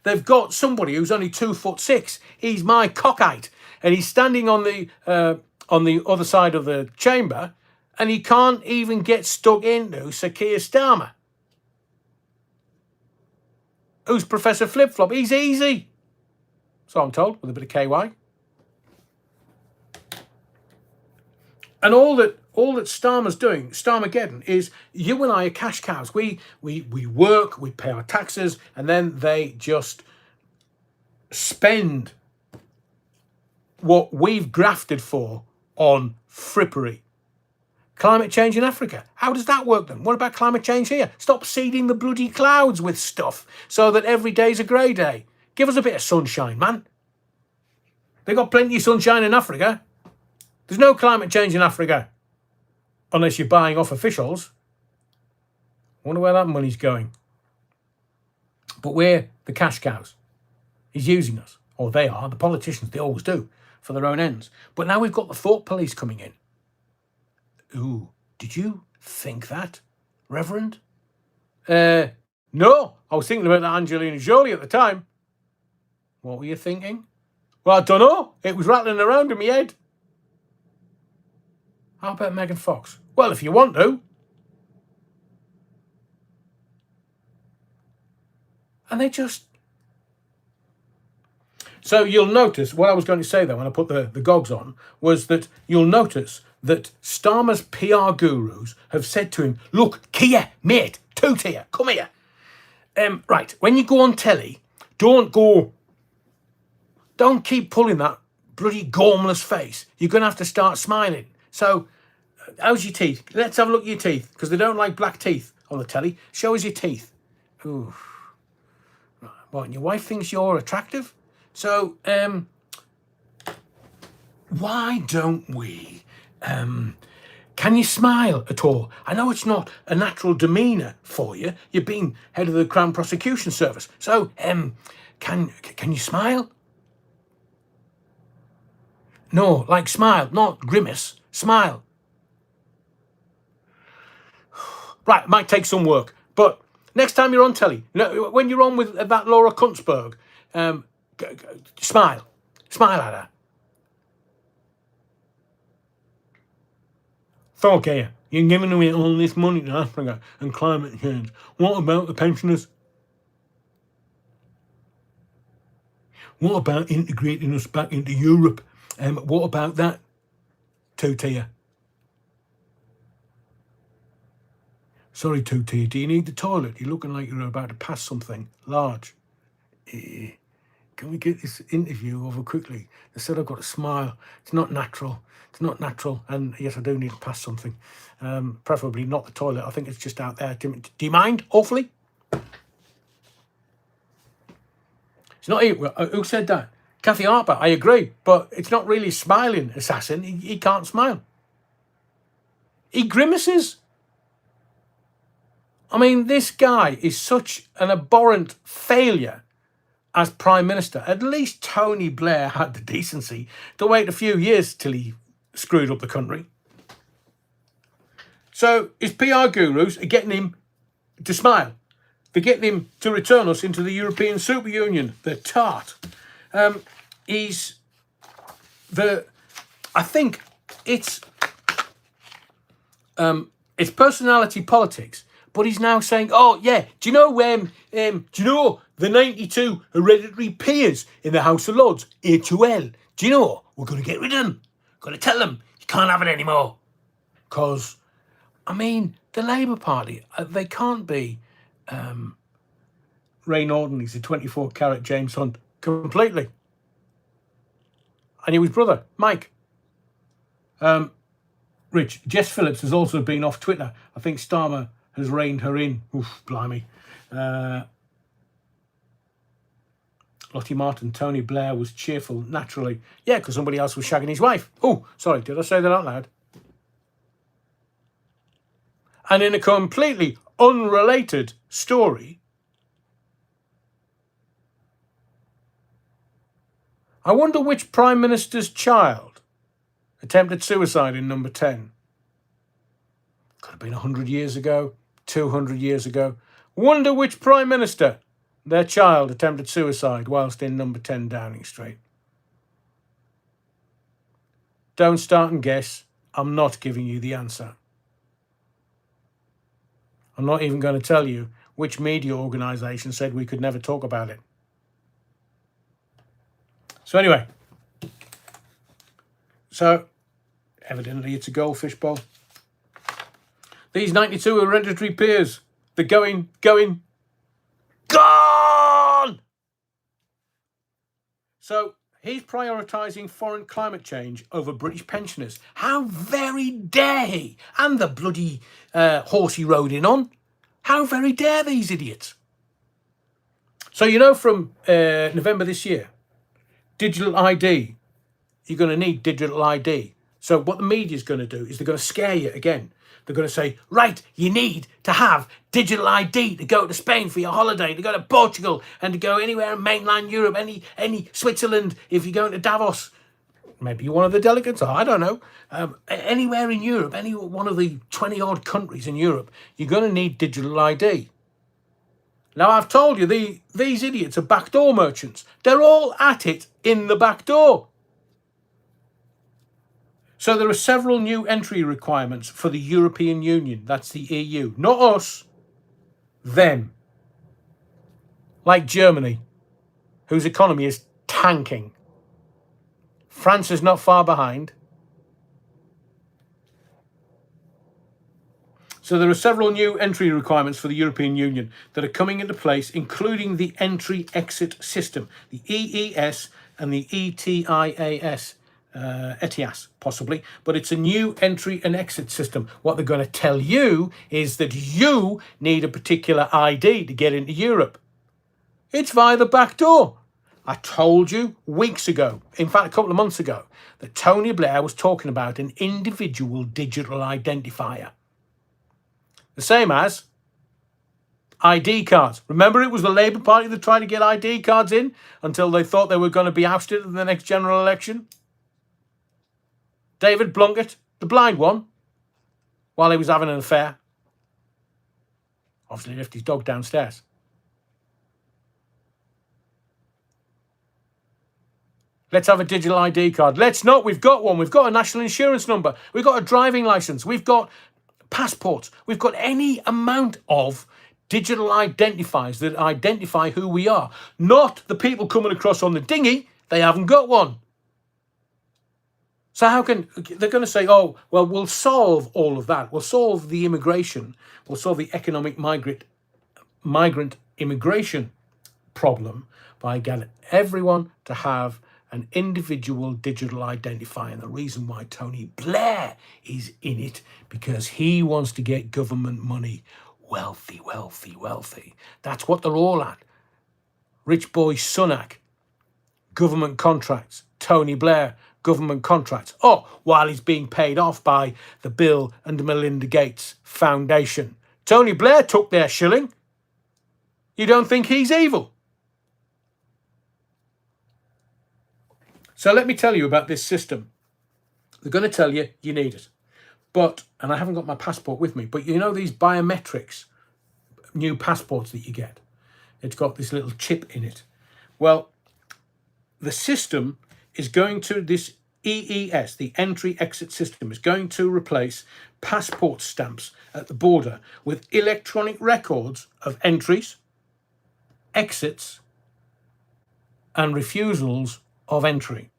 A: They've got somebody who's only 2'6". He's my cockite. And he's standing on the other side of the chamber, and he can't even get stuck into Sir Keir Starmer, who's Professor Flip-Flop. He's easy. So I'm told, with a bit of KY. And all that Starmer's doing, Starmageddon, is you and I are cash cows. We work, we pay our taxes, and then they just spend what we've grafted for on frippery. Climate change in Africa. How does that work then? What about climate change here? Stop seeding the bloody clouds with stuff so that every day's a grey day. Give us a bit of sunshine, man. They got plenty of sunshine in Africa. There's no climate change in Africa. Unless you're buying off officials. Wonder where that money's going. But we're the cash cows. He's using us. Or they are. The politicians, they always do. For their own ends. But now we've got the thought police coming in. Ooh, did you think that, Reverend? No. I was thinking about Angelina Jolie at the time. What were you thinking? Well, I don't know. It was rattling around in my head. How about Megan Fox? Well, if you want to. And they just... So you'll notice, what I was going to say there when I put the gogs on, was that you'll notice that Starmer's PR gurus have said to him, look, Keir, mate, two-tier, come here. Right, when you go on telly, don't keep pulling that bloody gormless face. You're going to have to start smiling. So, how's your teeth? Let's have a look at your teeth, because they don't like black teeth on the telly. Show us your teeth. Ooh. What, and your wife thinks you're attractive? So, why don't we, can you smile at all? I know it's not a natural demeanour for you. You've been head of the Crown Prosecution Service. So, can you smile? No, like smile, not grimace. Smile. Right, might take some work. But next time you're on telly, when you're on with that Laura Kuntzberg, smile. Smile at her. Okay, you're giving away all this money to Africa and climate change. What about the pensioners? What about integrating us back into Europe? What about that? Two-tier. Sorry, two-tier, do you need the toilet? You're looking like you're about to pass something large. can we get this interview over quickly? They said I've got to smile. It's not natural. It's not natural. And yes, I do need to pass something. Preferably not the toilet. I think it's just out there. Do you mind, awfully? It's not you. Who said that? Kathy Harper. I agree. But it's not really smiling assassin. He can't smile. He grimaces. I mean, this guy is such an abhorrent failure as Prime Minister. At least Tony Blair had the decency to wait a few years till he screwed up the country. So his PR gurus are getting him to smile. They're getting him to return us into the European Super Union. They're tart. I think it's personality politics. But he's now saying, oh, yeah, do you know the 92 hereditary peers in the House of Lords, A2L? Do you know what? We're going to get rid of them. Got to tell them you can't have it anymore. Because, I mean, the Labour Party, they can't be Ray Norton. He's a 24-carat James Hunt completely. I knew his brother, Mike. Rich, Jess Phillips has also been off Twitter. I think Starmer has reined her in. Oof, blimey. Lottie Martin, Tony Blair was cheerful naturally. Yeah, because somebody else was shagging his wife. Oh, sorry, did I say that out loud? And in a completely unrelated story, I wonder which Prime Minister's child attempted suicide in number 10. Could have been 100 years ago, 200 years ago. Wonder which Prime Minister, their child, attempted suicide whilst in number 10 Downing Street. Don't start and guess. I'm not giving you the answer. I'm not even going to tell you which media organisation said we could never talk about it. So anyway, evidently it's a goldfish bowl. These 92 hereditary peers, they're gone! So he's prioritising foreign climate change over British pensioners. How very dare he? And the bloody horse he rode in on. How very dare these idiots? So from November this year, digital ID, you're going to need digital ID. So what the media's going to do is they're going to scare you again. They're going to say, right, you need to have digital ID to go to Spain for your holiday, to go to Portugal, and to go anywhere in mainland Europe, any Switzerland, if you're going to Davos. Maybe you're one of the delegates, I don't know. Anywhere in Europe, any one of the 20-odd countries in Europe, you're going to need digital ID. Now, I've told you, these idiots are backdoor merchants. They're all at it in the back door. So there are several new entry requirements for the European Union. That's the EU. Not us. Them. Like Germany, whose economy is tanking. France is not far behind. So there are several new entry requirements for the European Union that are coming into place, including the entry-exit system, the EES and the ETIAS. ETIAS, possibly, but it's a new entry and exit system. What they're going to tell you is that you need a particular ID to get into Europe. It's via the back door. I told you weeks ago, in fact a couple of months ago, that Tony Blair was talking about an individual digital identifier. The same as ID cards. Remember, it was the Labour Party that tried to get ID cards in until they thought they were going to be ousted in the next general election? David Blunkett, the blind one, while he was having an affair. Obviously left his dog downstairs. Let's have a digital ID card. Let's not. We've got one. We've got a national insurance number. We've got a driving licence. We've got passports. We've got any amount of digital identifiers that identify who we are. Not the people coming across on the dinghy. They haven't got one. So how can, they're going to say, oh, well, we'll solve all of that. We'll solve the immigration. We'll solve the economic migrant immigration problem by getting everyone to have an individual digital identifier. And the reason why Tony Blair is in it, because he wants to get government money. Wealthy, wealthy, wealthy. That's what they're all at. Rich boy Sunak, government contracts. Tony Blair, government contracts. Oh, while he's being paid off by the Bill and Melinda Gates Foundation. Tony Blair took their shilling. You don't think he's evil? So let me tell you about this system. They're going to tell you you need it. But, and I haven't got my passport with me, but you know these biometrics, new passports that you get? It's got this little chip in it. Well, the system is going to, this EES, the entry-exit system, is going to replace passport stamps at the border with electronic records of entries, exits, and refusals of entry.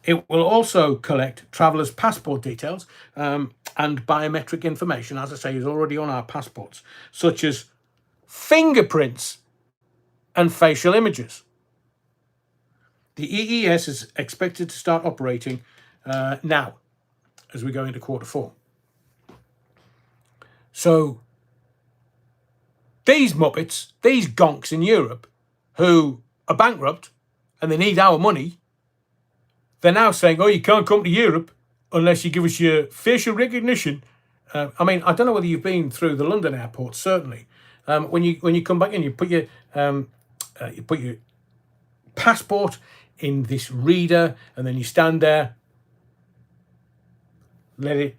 A: It will also collect travellers' passport details and biometric information, as I say, is already on our passports, such as fingerprints and facial images. The EES is expected to start operating now, as we go into Q4. So these muppets, these gonks in Europe, who are bankrupt and they need our money, they're now saying, oh, you can't come to Europe unless you give us your facial recognition. I mean, I don't know whether you've been through the London airport. Certainly, when you come back in, you put your passport in this reader, and then you stand there, let it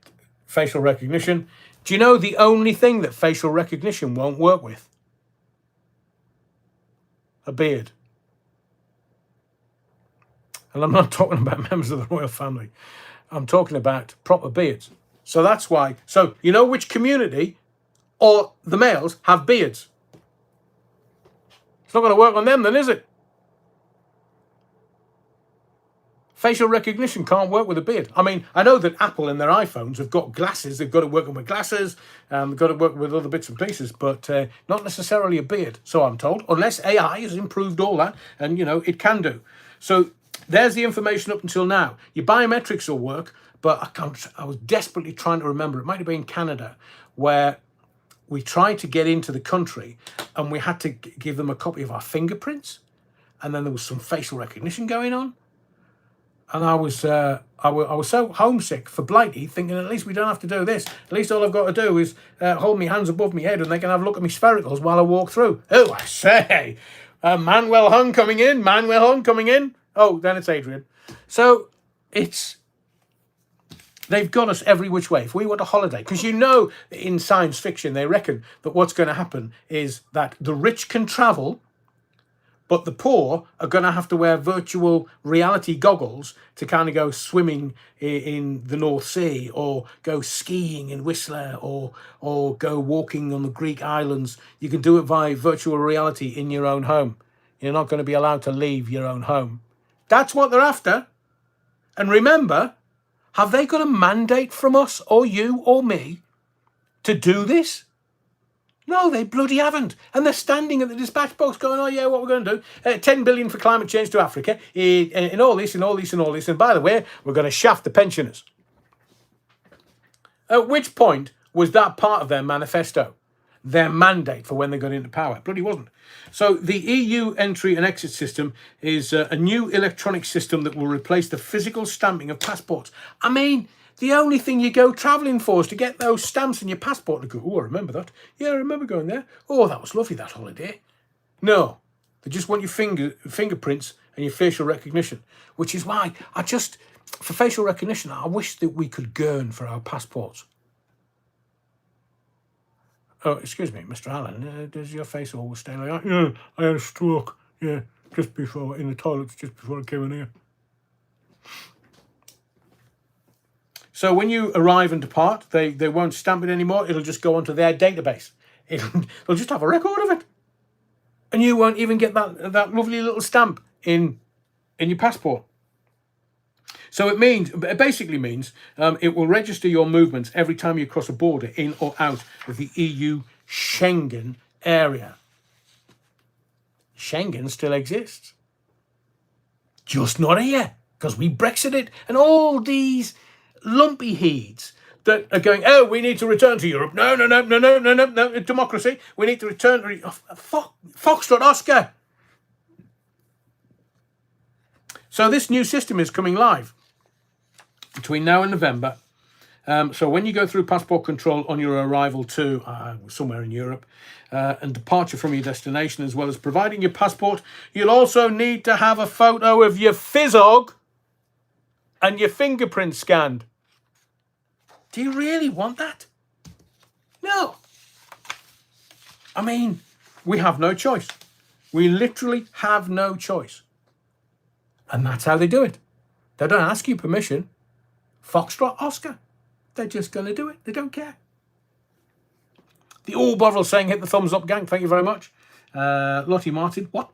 A: facial recognition. Do you know the only thing that facial recognition won't work with? A beard. And I'm not talking about members of the royal family. I'm talking about proper beards. So that's why. So you know which community or the males have beards? It's not going to work on them then, is it? Facial recognition can't work with a beard. I mean, I know that Apple in their iPhones have got glasses. They've got to work with glasses. They've got to work with other bits and pieces, but not necessarily a beard. So I'm told, unless AI has improved all that, and you know it can do. So there's the information up until now. Your biometrics will work, but I was desperately trying to remember. It might have been Canada, where we tried to get into the country, and we had to give them a copy of our fingerprints, and then there was some facial recognition going on. And I was so homesick for Blighty, thinking at least we don't have to do this. At least all I've got to do is hold my hands above my head and they can have a look at my sphericals while I walk through. Oh, I say, Manuel Hung coming in, Manuel Hung coming in. Oh, then it's Adrian. So they've got us every which way. If we want a holiday, because you know in science fiction they reckon that what's going to happen is that the rich can travel, but the poor are going to have to wear virtual reality goggles to kind of go swimming in the North Sea, or go skiing in Whistler, or go walking on the Greek islands. You can do it via virtual reality in your own home. You're not going to be allowed to leave your own home. That's what they're after. And remember, have they got a mandate from us or you or me to do this? No, they bloody haven't. And they're standing at the dispatch box going, oh, yeah, what we're going to do, 10 billion for climate change to Africa, and all this, and all this, and all this. And by the way, we're going to shaft the pensioners. At which point was that part of their manifesto, their mandate for when they got into power? Bloody wasn't. So the EU entry and exit system is a new electronic system that will replace the physical stamping of passports. I mean, the only thing you go travelling for is to get those stamps in your passport and go, oh, I remember that. Yeah, I remember going there. Oh, that was lovely, that holiday. No, they just want your fingerprints and your facial recognition, which is why for facial recognition, I wish that we could gurn for our passports. Oh, excuse me, Mr. Allen, does your face always stay like that? Yeah, I had a stroke, yeah, just before, in the toilets, just before I came in here. So when you arrive and depart, they won't stamp it anymore. It'll just go onto their database. They'll just have a record of it. And you won't even get that lovely little stamp in your passport. So it basically means it will register your movements every time you cross a border in or out of the EU Schengen area. Schengen still exists. Just not here, because we Brexited, and all these lumpy heads that are going, oh, we need to return to Europe. No, democracy. We need to return to... Oh, Foxtrot Oscar. So this new system is coming live between now and November. So when you go through passport control on your arrival to somewhere in Europe and departure from your destination, as well as providing your passport, you'll also need to have a photo of your physog and your fingerprint scanned. Do you really want that? No. I mean, we have no choice. We literally have no choice. And that's how they do it. They don't ask you permission. Foxtrot Oscar. They're just going to do it. They don't care. The All Bottle saying, hit the thumbs up, gang. Thank you very much. Lottie Martin. What?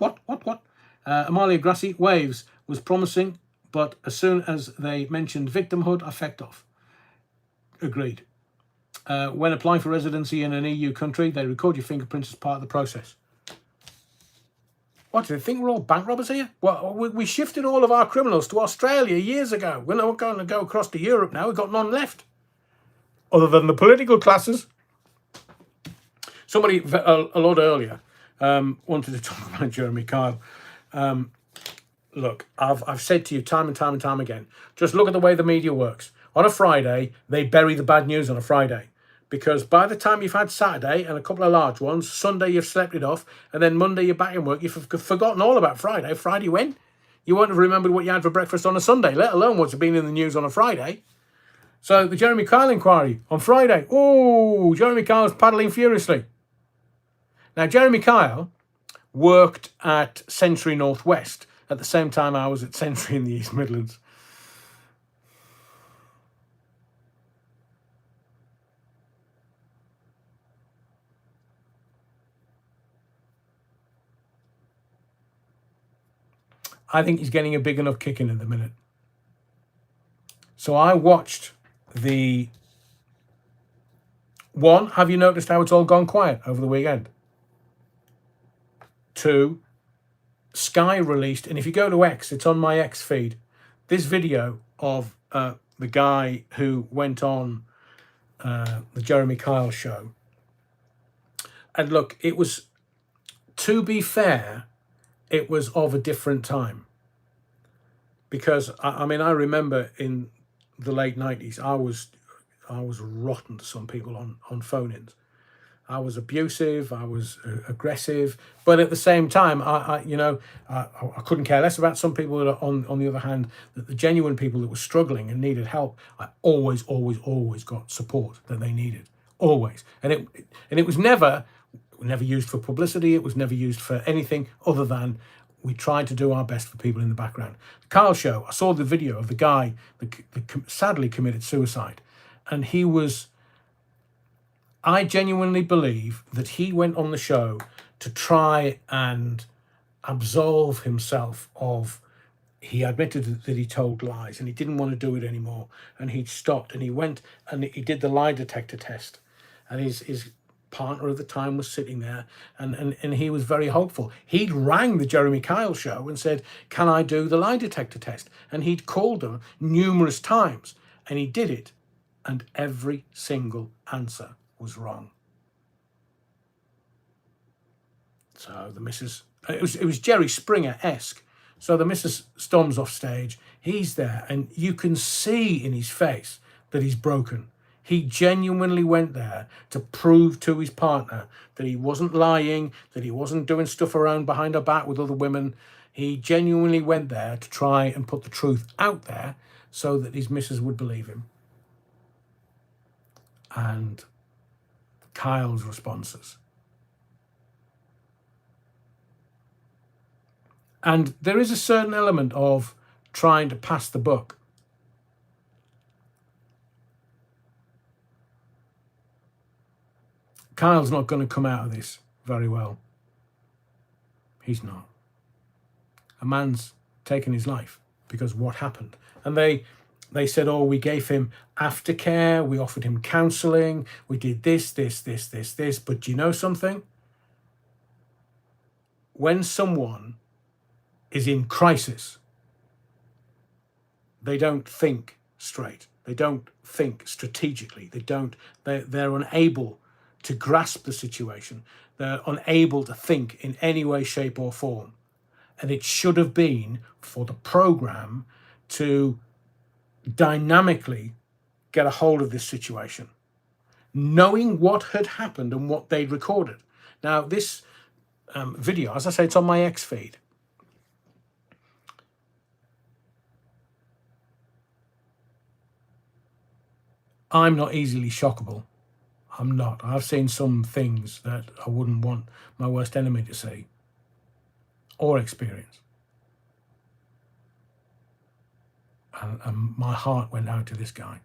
A: Amalia Grassi. Waves was promising, but as soon as they mentioned victimhood, I fecked off. Agreed. When applying for residency in an EU country, they record your fingerprints as part of the process. What, do they think we're all bank robbers here? Well, we shifted all of our criminals to Australia years ago. We're not going to go across to Europe now. We've got none left. Other than the political classes. Somebody a lot earlier wanted to talk about Jeremy Kyle. Look, I've said to you time and time again, just look at the way the media works. On a Friday, they bury the bad news on a Friday. Because by the time you've had Saturday and a couple of large ones, Sunday you've slept it off, and then Monday you're back in work, you've forgotten all about Friday. Friday when? You won't have remembered what you had for breakfast on a Sunday, let alone what's been in the news on a Friday. So the Jeremy Kyle inquiry on Friday. Oh, Jeremy Kyle's paddling furiously. Now, Jeremy Kyle worked at Century Northwest at the same time I was at Century in the East Midlands. I think he's getting a big enough kick in at the minute. So I watched the... One, have you noticed how it's all gone quiet over the weekend? Two, Sky released, and if you go to X, it's on my X feed, this video of the guy who went on the Jeremy Kyle show. And look, it was, to be fair, it was of a different time. Because, I mean, I remember in the late 90s, I was rotten to some people on phone-ins. I was abusive, I was aggressive, but at the same time, I couldn't care less about some people. That on the other hand, the genuine people that were struggling and needed help, I always got support that they needed, always. And it was never used for publicity. It was never used for anything other than we tried to do our best for people in the background. The Kyle show, I saw the video of the guy that sadly committed suicide, and he was... I genuinely believe that he went on the show to try and absolve himself of... He admitted that he told lies and he didn't want to do it anymore. And he'd stopped and he went and he did the lie detector test. And his partner at the time was sitting there and he was very hopeful. He'd rang the Jeremy Kyle show and said, can I do the lie detector test? And he'd called them numerous times and he did it. And every single answer was wrong. So the missus, it was Jerry Springer-esque. So the missus storms off stage. He's there and you can see in his face that he's broken. He genuinely went there to prove to his partner that he wasn't lying, that he wasn't doing stuff around behind her back with other women. He genuinely went there to try and put the truth out there so that his missus would believe him. And Kyle's responses. And there is a certain element of trying to pass the buck. Kyle's not going to come out of this very well. He's not. A man's taken his life because what happened. And they said, oh, we gave him aftercare, we offered him counselling, we did this. But do you know something? when someone is in crisis, they don't think straight. They don't think strategically. They're unable to grasp the situation. They're unable to think in any way, shape or form. And it should have been for the program to dynamically get a hold of this situation, knowing what had happened and what they'd recorded. Now, this video, as I say, it's on my X feed. I'm not easily shockable. I'm not. I've seen some things that I wouldn't want my worst enemy to see or experience. And my heart went out to this guy.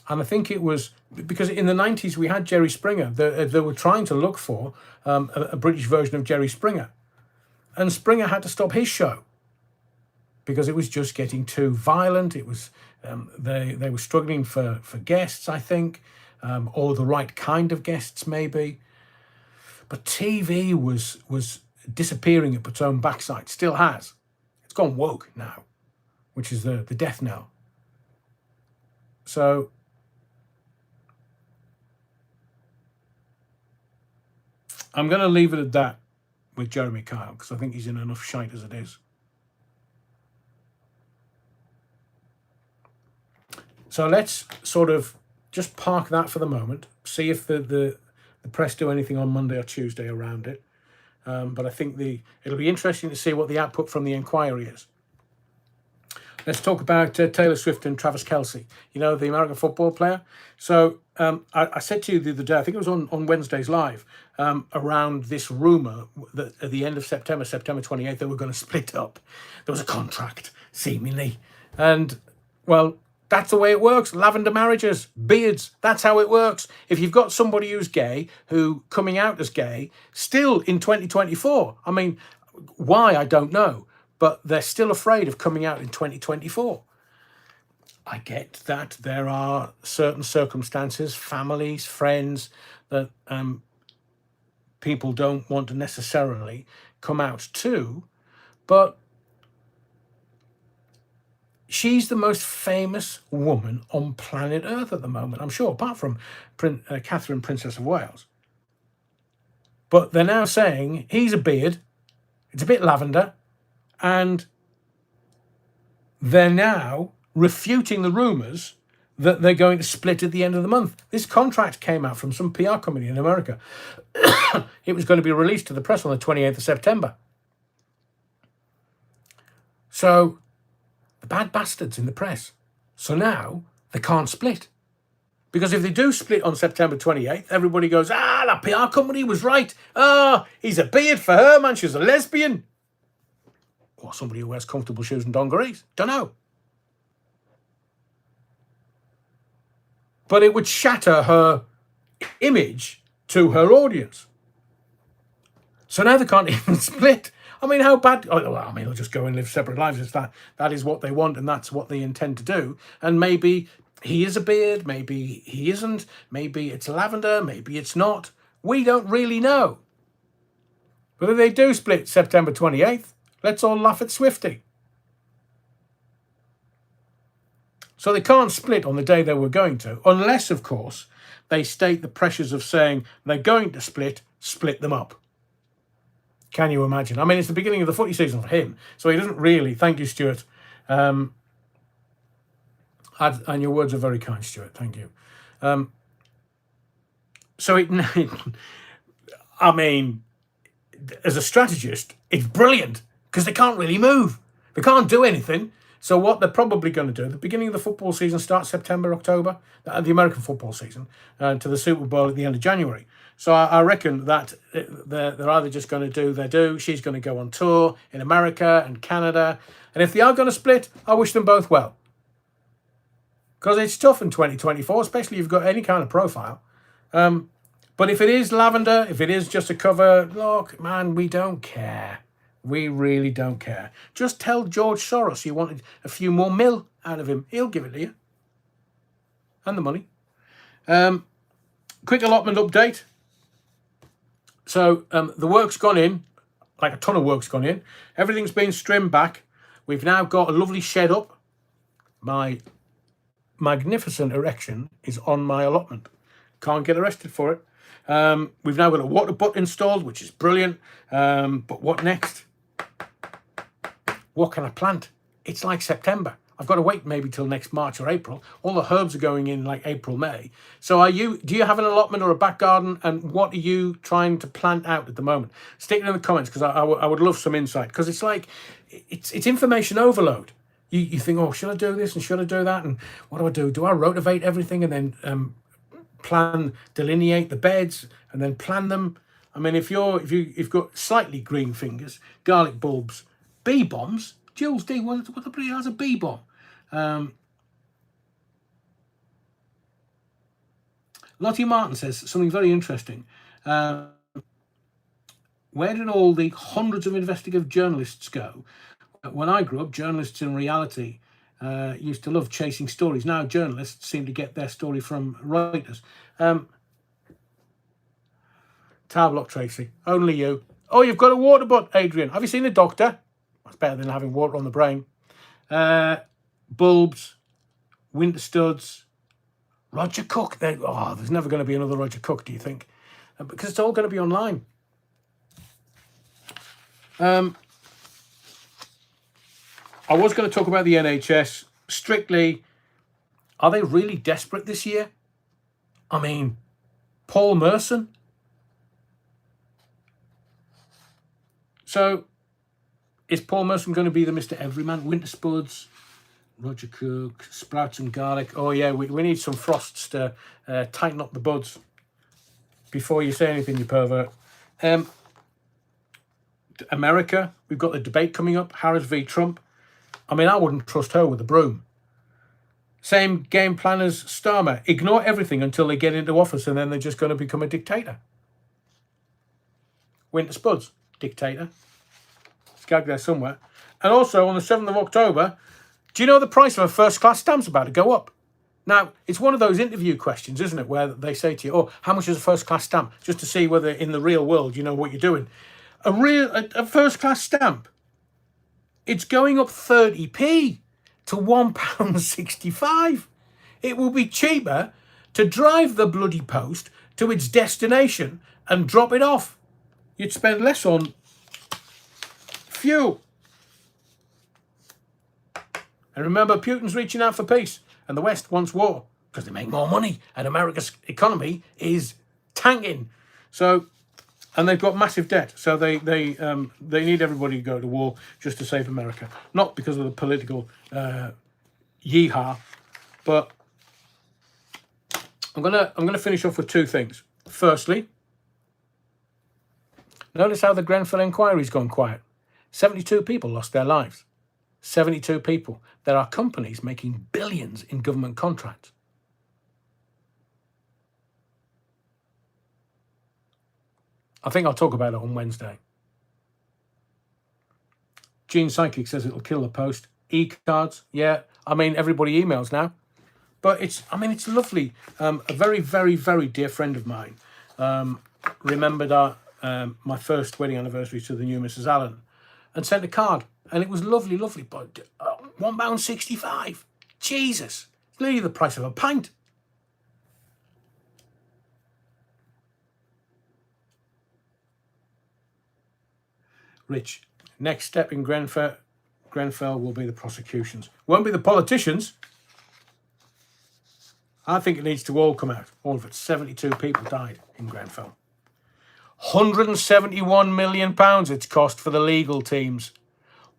A: And I think it was because in the 90s we had Jerry Springer. They were trying to look for a British version of Jerry Springer. And Springer had to stop his show because it was just getting too violent. It was they were struggling for guests, I think, or the right kind of guests maybe. But TV was disappearing up its own backside. Still has. It's gone woke now, which is the death knell. So I'm going to leave it at that with Jeremy Kyle, because I think he's in enough shite as it is. So let's sort of just park that for the moment, see if the press do anything on Monday or Tuesday around it. But I think it'll be interesting to see what the output from the inquiry is. Let's talk about Taylor Swift and Travis Kelce, the American football player. So I said to you the other day, I think it was on Wednesday's Live, around this rumour that at the end of September 28th, they were going to split up. There was a contract, seemingly. And, well, that's the way it works. Lavender marriages, beards, that's how it works. If you've got somebody who's gay, who coming out as gay, still in 2024, I mean, why, I don't know. But they're still afraid of coming out in 2024. I get that there are certain circumstances, families, friends, that people don't want to necessarily come out to. But she's the most famous woman on planet Earth at the moment, I'm sure, apart from Catherine, Princess of Wales. But they're now saying he's a beard, it's a bit lavender, and they're now refuting the rumours that they're going to split at the end of the month. This contract came out from some PR company in America. It was going to be released to the press on the 28th of September. So, the bad bastards in the press. So now, they can't split. Because if they do split on September 28th, everybody goes, that PR company was right. He's a beard for her, man. She's a lesbian. Or somebody who wears comfortable shoes and dungarees. Don't know. But it would shatter her image to her audience. So now they can't even split. I mean, how bad? They'll just go and live separate lives. It's that is what they want, and that's what they intend to do. And maybe he is a beard, maybe he isn't, maybe it's lavender, maybe it's not. We don't really know. But if they do split September 28th, let's all laugh at Swifty. So they can't split on the day they were going to, unless, of course, they state the pressures of saying they're going to split them up. Can you imagine? I mean, it's the beginning of the footy season for him, so he doesn't really. Thank you, Stuart. And your words are very kind, Stuart. Thank you. I mean, as a strategist, it's brilliant because they can't really move. They can't do anything. So what they're probably going to do, the beginning of the football season starts September, October, the American football season, to the Super Bowl at the end of January. So I reckon that they're either just going to do their do. She's going to go on tour in America and Canada. And if they are going to split, I wish them both well. Because it's tough in 2024, especially if you've got any kind of profile. But if it is lavender, if it is just a cover, look, man, we don't care. We really don't care. Just tell George Soros you wanted a few more mil out of him. He'll give it to you. And the money. Quick allotment update. So the work's gone in, like a ton of work's gone in. Everything's been trimmed back. We've now got a lovely shed up. My magnificent erection is on my allotment. Can't get arrested for it. We've now got a water butt installed, which is brilliant. But what next? What can I plant? It's like September. I've got to wait maybe till next March or April. All the herbs are going in like April, May. So do you have an allotment or a back garden? And what are you trying to plant out at the moment? Stick it in the comments, because I would love some insight. Because it's like, it's information overload. You think, oh, should I do this and should I do that? And what do I do? Do I rotivate everything and then delineate the beds and then plan them? I mean, if you've got slightly green fingers, garlic bulbs, bee bombs. Jules D, what the bloody hell's a bee bomb? Lottie Martin says something very interesting. Where did all the hundreds of investigative journalists go? When I grew up, journalists in reality used to love chasing stories. Now journalists seem to get their story from writers. Tower block Tracy, only you. Oh, you've got a water butt, Adrian. Have you seen a doctor? That's better than having water on the brain. Bulbs, winter studs, Roger Cook. There's never going to be another Roger Cook, do you think? Because it's all going to be online. I was going to talk about the NHS. Strictly, are they really desperate this year? I mean, Paul Merson. So, is Paul Merson going to be the Mr. Everyman? Winter spuds, Roger Cook, sprouts and garlic. Oh yeah, we need some frosts to tighten up the buds before you say anything, you pervert. America, we've got the debate coming up, Harris v. Trump. I mean, I wouldn't trust her with a broom. Same game plan as Starmer. Ignore everything until they get into office, and then they're just going to become a dictator. Winter spuds, dictator. Skag there somewhere. And also, on the 7th of October, do you know the price of a first-class stamp's about to go up? Now, it's one of those interview questions, isn't it, where they say to you, oh, how much is a first-class stamp? Just to see whether in the real world you know what you're doing. A first-class stamp, it's going up 30p to £1.65. It will be cheaper to drive the bloody post to its destination and drop it off. You'd spend less on fuel. And remember, Putin's reaching out for peace, and the West wants war because they make more money, and America's economy is tanking. So, and they've got massive debt, so they need everybody to go to war just to save America, not because of the political yeehaw. But I'm gonna finish off with two things. Firstly, notice how the Grenfell inquiry's gone quiet. 72 people lost their lives. 72 people. There are companies making billions in government contracts. I think I'll talk about it on Wednesday. Gene Psychic says it'll kill the post. E-cards, yeah. I mean, everybody emails now. But it's lovely. A very, very, very dear friend of mine remembered my first wedding anniversary to the new Mrs. Allen and sent a card. And it was lovely, lovely. But £1.65. Jesus. It's nearly the price of a pint. Rich, next step in Grenfell will be the prosecutions. Won't be the politicians. I think it needs to all come out. All of it. 72 people died in Grenfell. £171 million it's cost for the legal teams.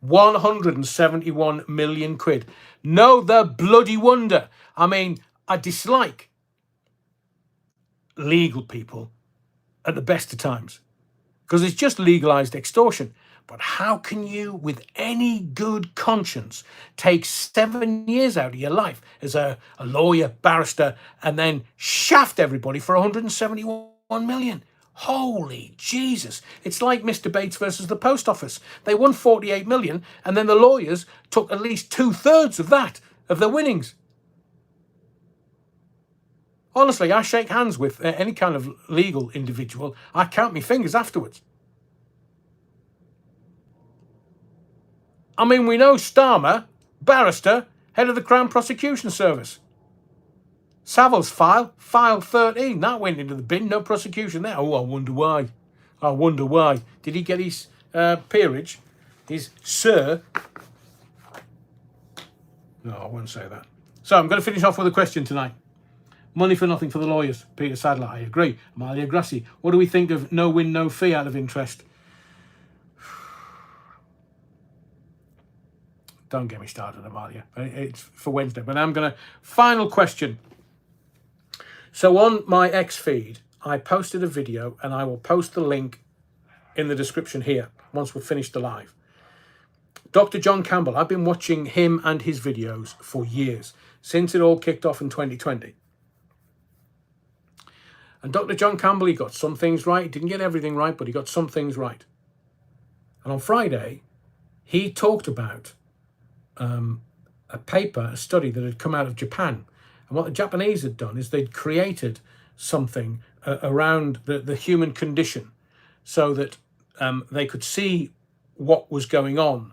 A: 171 million quid. No, the bloody wonder. I mean, I dislike legal people at the best of times because it's just legalized extortion. But how can you, with any good conscience, take 7 years out of your life as a lawyer, barrister, and then shaft everybody for 171 million? Holy Jesus. It's like Mr. Bates versus the post office. They won 48 million and then the lawyers took at least 2/3 of that, of their winnings. Honestly, I shake hands with any kind of legal individual. I count my fingers afterwards. I mean, we know Starmer, barrister, head of the Crown Prosecution Service. Savills file 13. That went into the bin. No prosecution there. Oh, I wonder why. I wonder why. Did he get his peerage? His sir? No, I won't say that. So I'm going to finish off with a question tonight. Money for nothing for the lawyers. Peter Sadler, I agree. Amalia Grassi, what do we think of no win, no fee out of interest? Don't get me started, Amalia. It's for Wednesday. But I'm going to... Final question. So on my X feed, I posted a video, and I will post the link in the description here once we've finished the live. Dr. John Campbell, I've been watching him and his videos for years, since it all kicked off in 2020. And Dr. John Campbell, he got some things right. He didn't get everything right, but he got some things right. And on Friday, he talked about a paper, a study that had come out of Japan. And what the Japanese had done is they'd created something around the human condition so that they could see what was going on.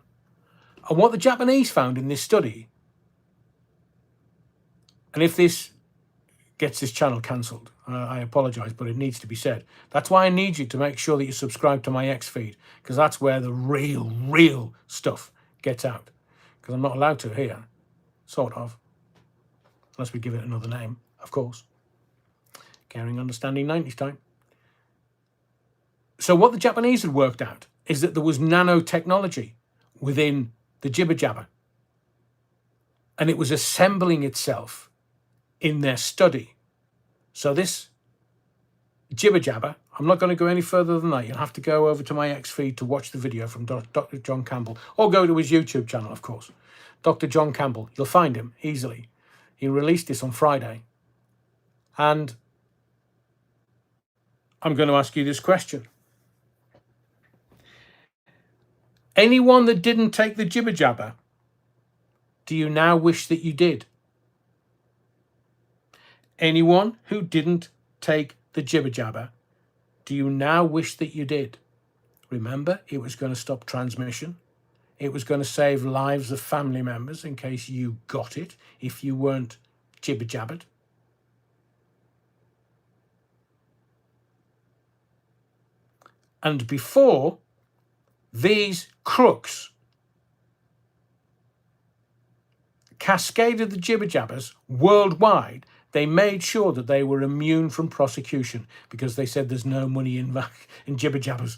A: And what the Japanese found in this study, and if this gets this channel cancelled, I apologise, but it needs to be said. That's why I need you to make sure that you subscribe to my X feed, because that's where the real stuff gets out. Because I'm not allowed to here, sort of, unless we give it another name, of course. Caring, understanding, 90s time. So what the Japanese had worked out is that there was nanotechnology within the jibber jabber, and it was assembling itself in their study. So this jibber jabber, I'm not going to go any further than that. You'll have to go over to my X feed to watch the video from Dr. John Campbell, or go to his YouTube channel, of course. Dr. John Campbell, you'll find him easily. He released this on Friday. And I'm going to ask you this question. Anyone that didn't take the jibber jabber, do you now wish that you did? Anyone who didn't take the jibber jabber, do you now wish that you did? Remember, it was going to stop transmission. It was going to save lives of family members in case you got it, if you weren't jibber jabbered. And before these crooks cascaded the jibber jabbers worldwide, they made sure that they were immune from prosecution because they said there's no money in jibber jabbers.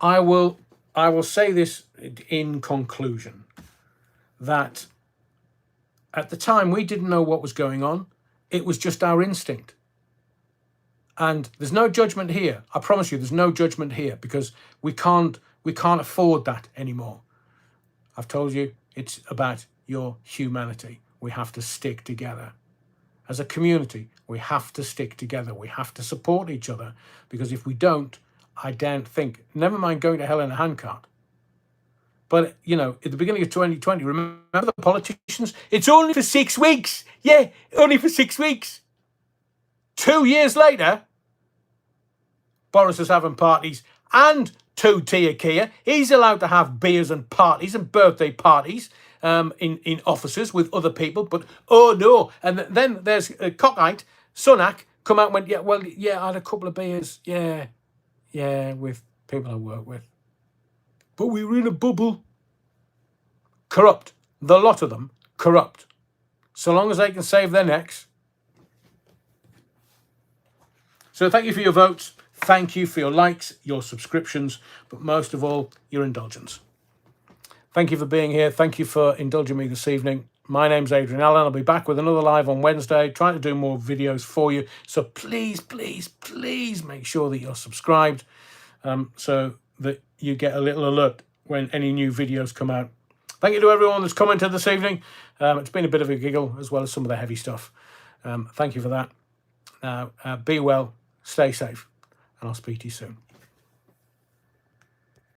A: I will say this in conclusion, that at the time we didn't know what was going on. It was just our instinct. And there's no judgment here. I promise you, there's no judgment here, because we can't afford that anymore. I've told you, it's about your humanity. We have to stick together. As a community, we have to stick together. We have to support each other, because if we don't, I don't think, never mind going to hell in a handcart. But, you know, at the beginning of 2020, remember the politicians? It's only for 6 weeks. Yeah, only for 6 weeks. 2 years later, Boris is having parties and 2-tier Kia. He's allowed to have beers and parties and birthday parties in offices with other people. But, oh, no. And then there's a cockeyed, Sunak, come out and went, yeah, I had a couple of beers. Yeah, with people I work with. But we were in a bubble. Corrupt. The lot of them, corrupt. So long as they can save their necks. So thank you for your votes. Thank you for your likes, your subscriptions, but most of all, your indulgence. Thank you for being here. Thank you for indulging me this evening. My name's Adrian Allen. I'll be back with another live on Wednesday, trying to do more videos for you. So please, please, please make sure that you're subscribed so that you get a little alert when any new videos come out. Thank you to everyone that's commented this evening. It's been a bit of a giggle, as well as some of the heavy stuff. Thank you for that. Now, be well, stay safe, and I'll speak to you soon.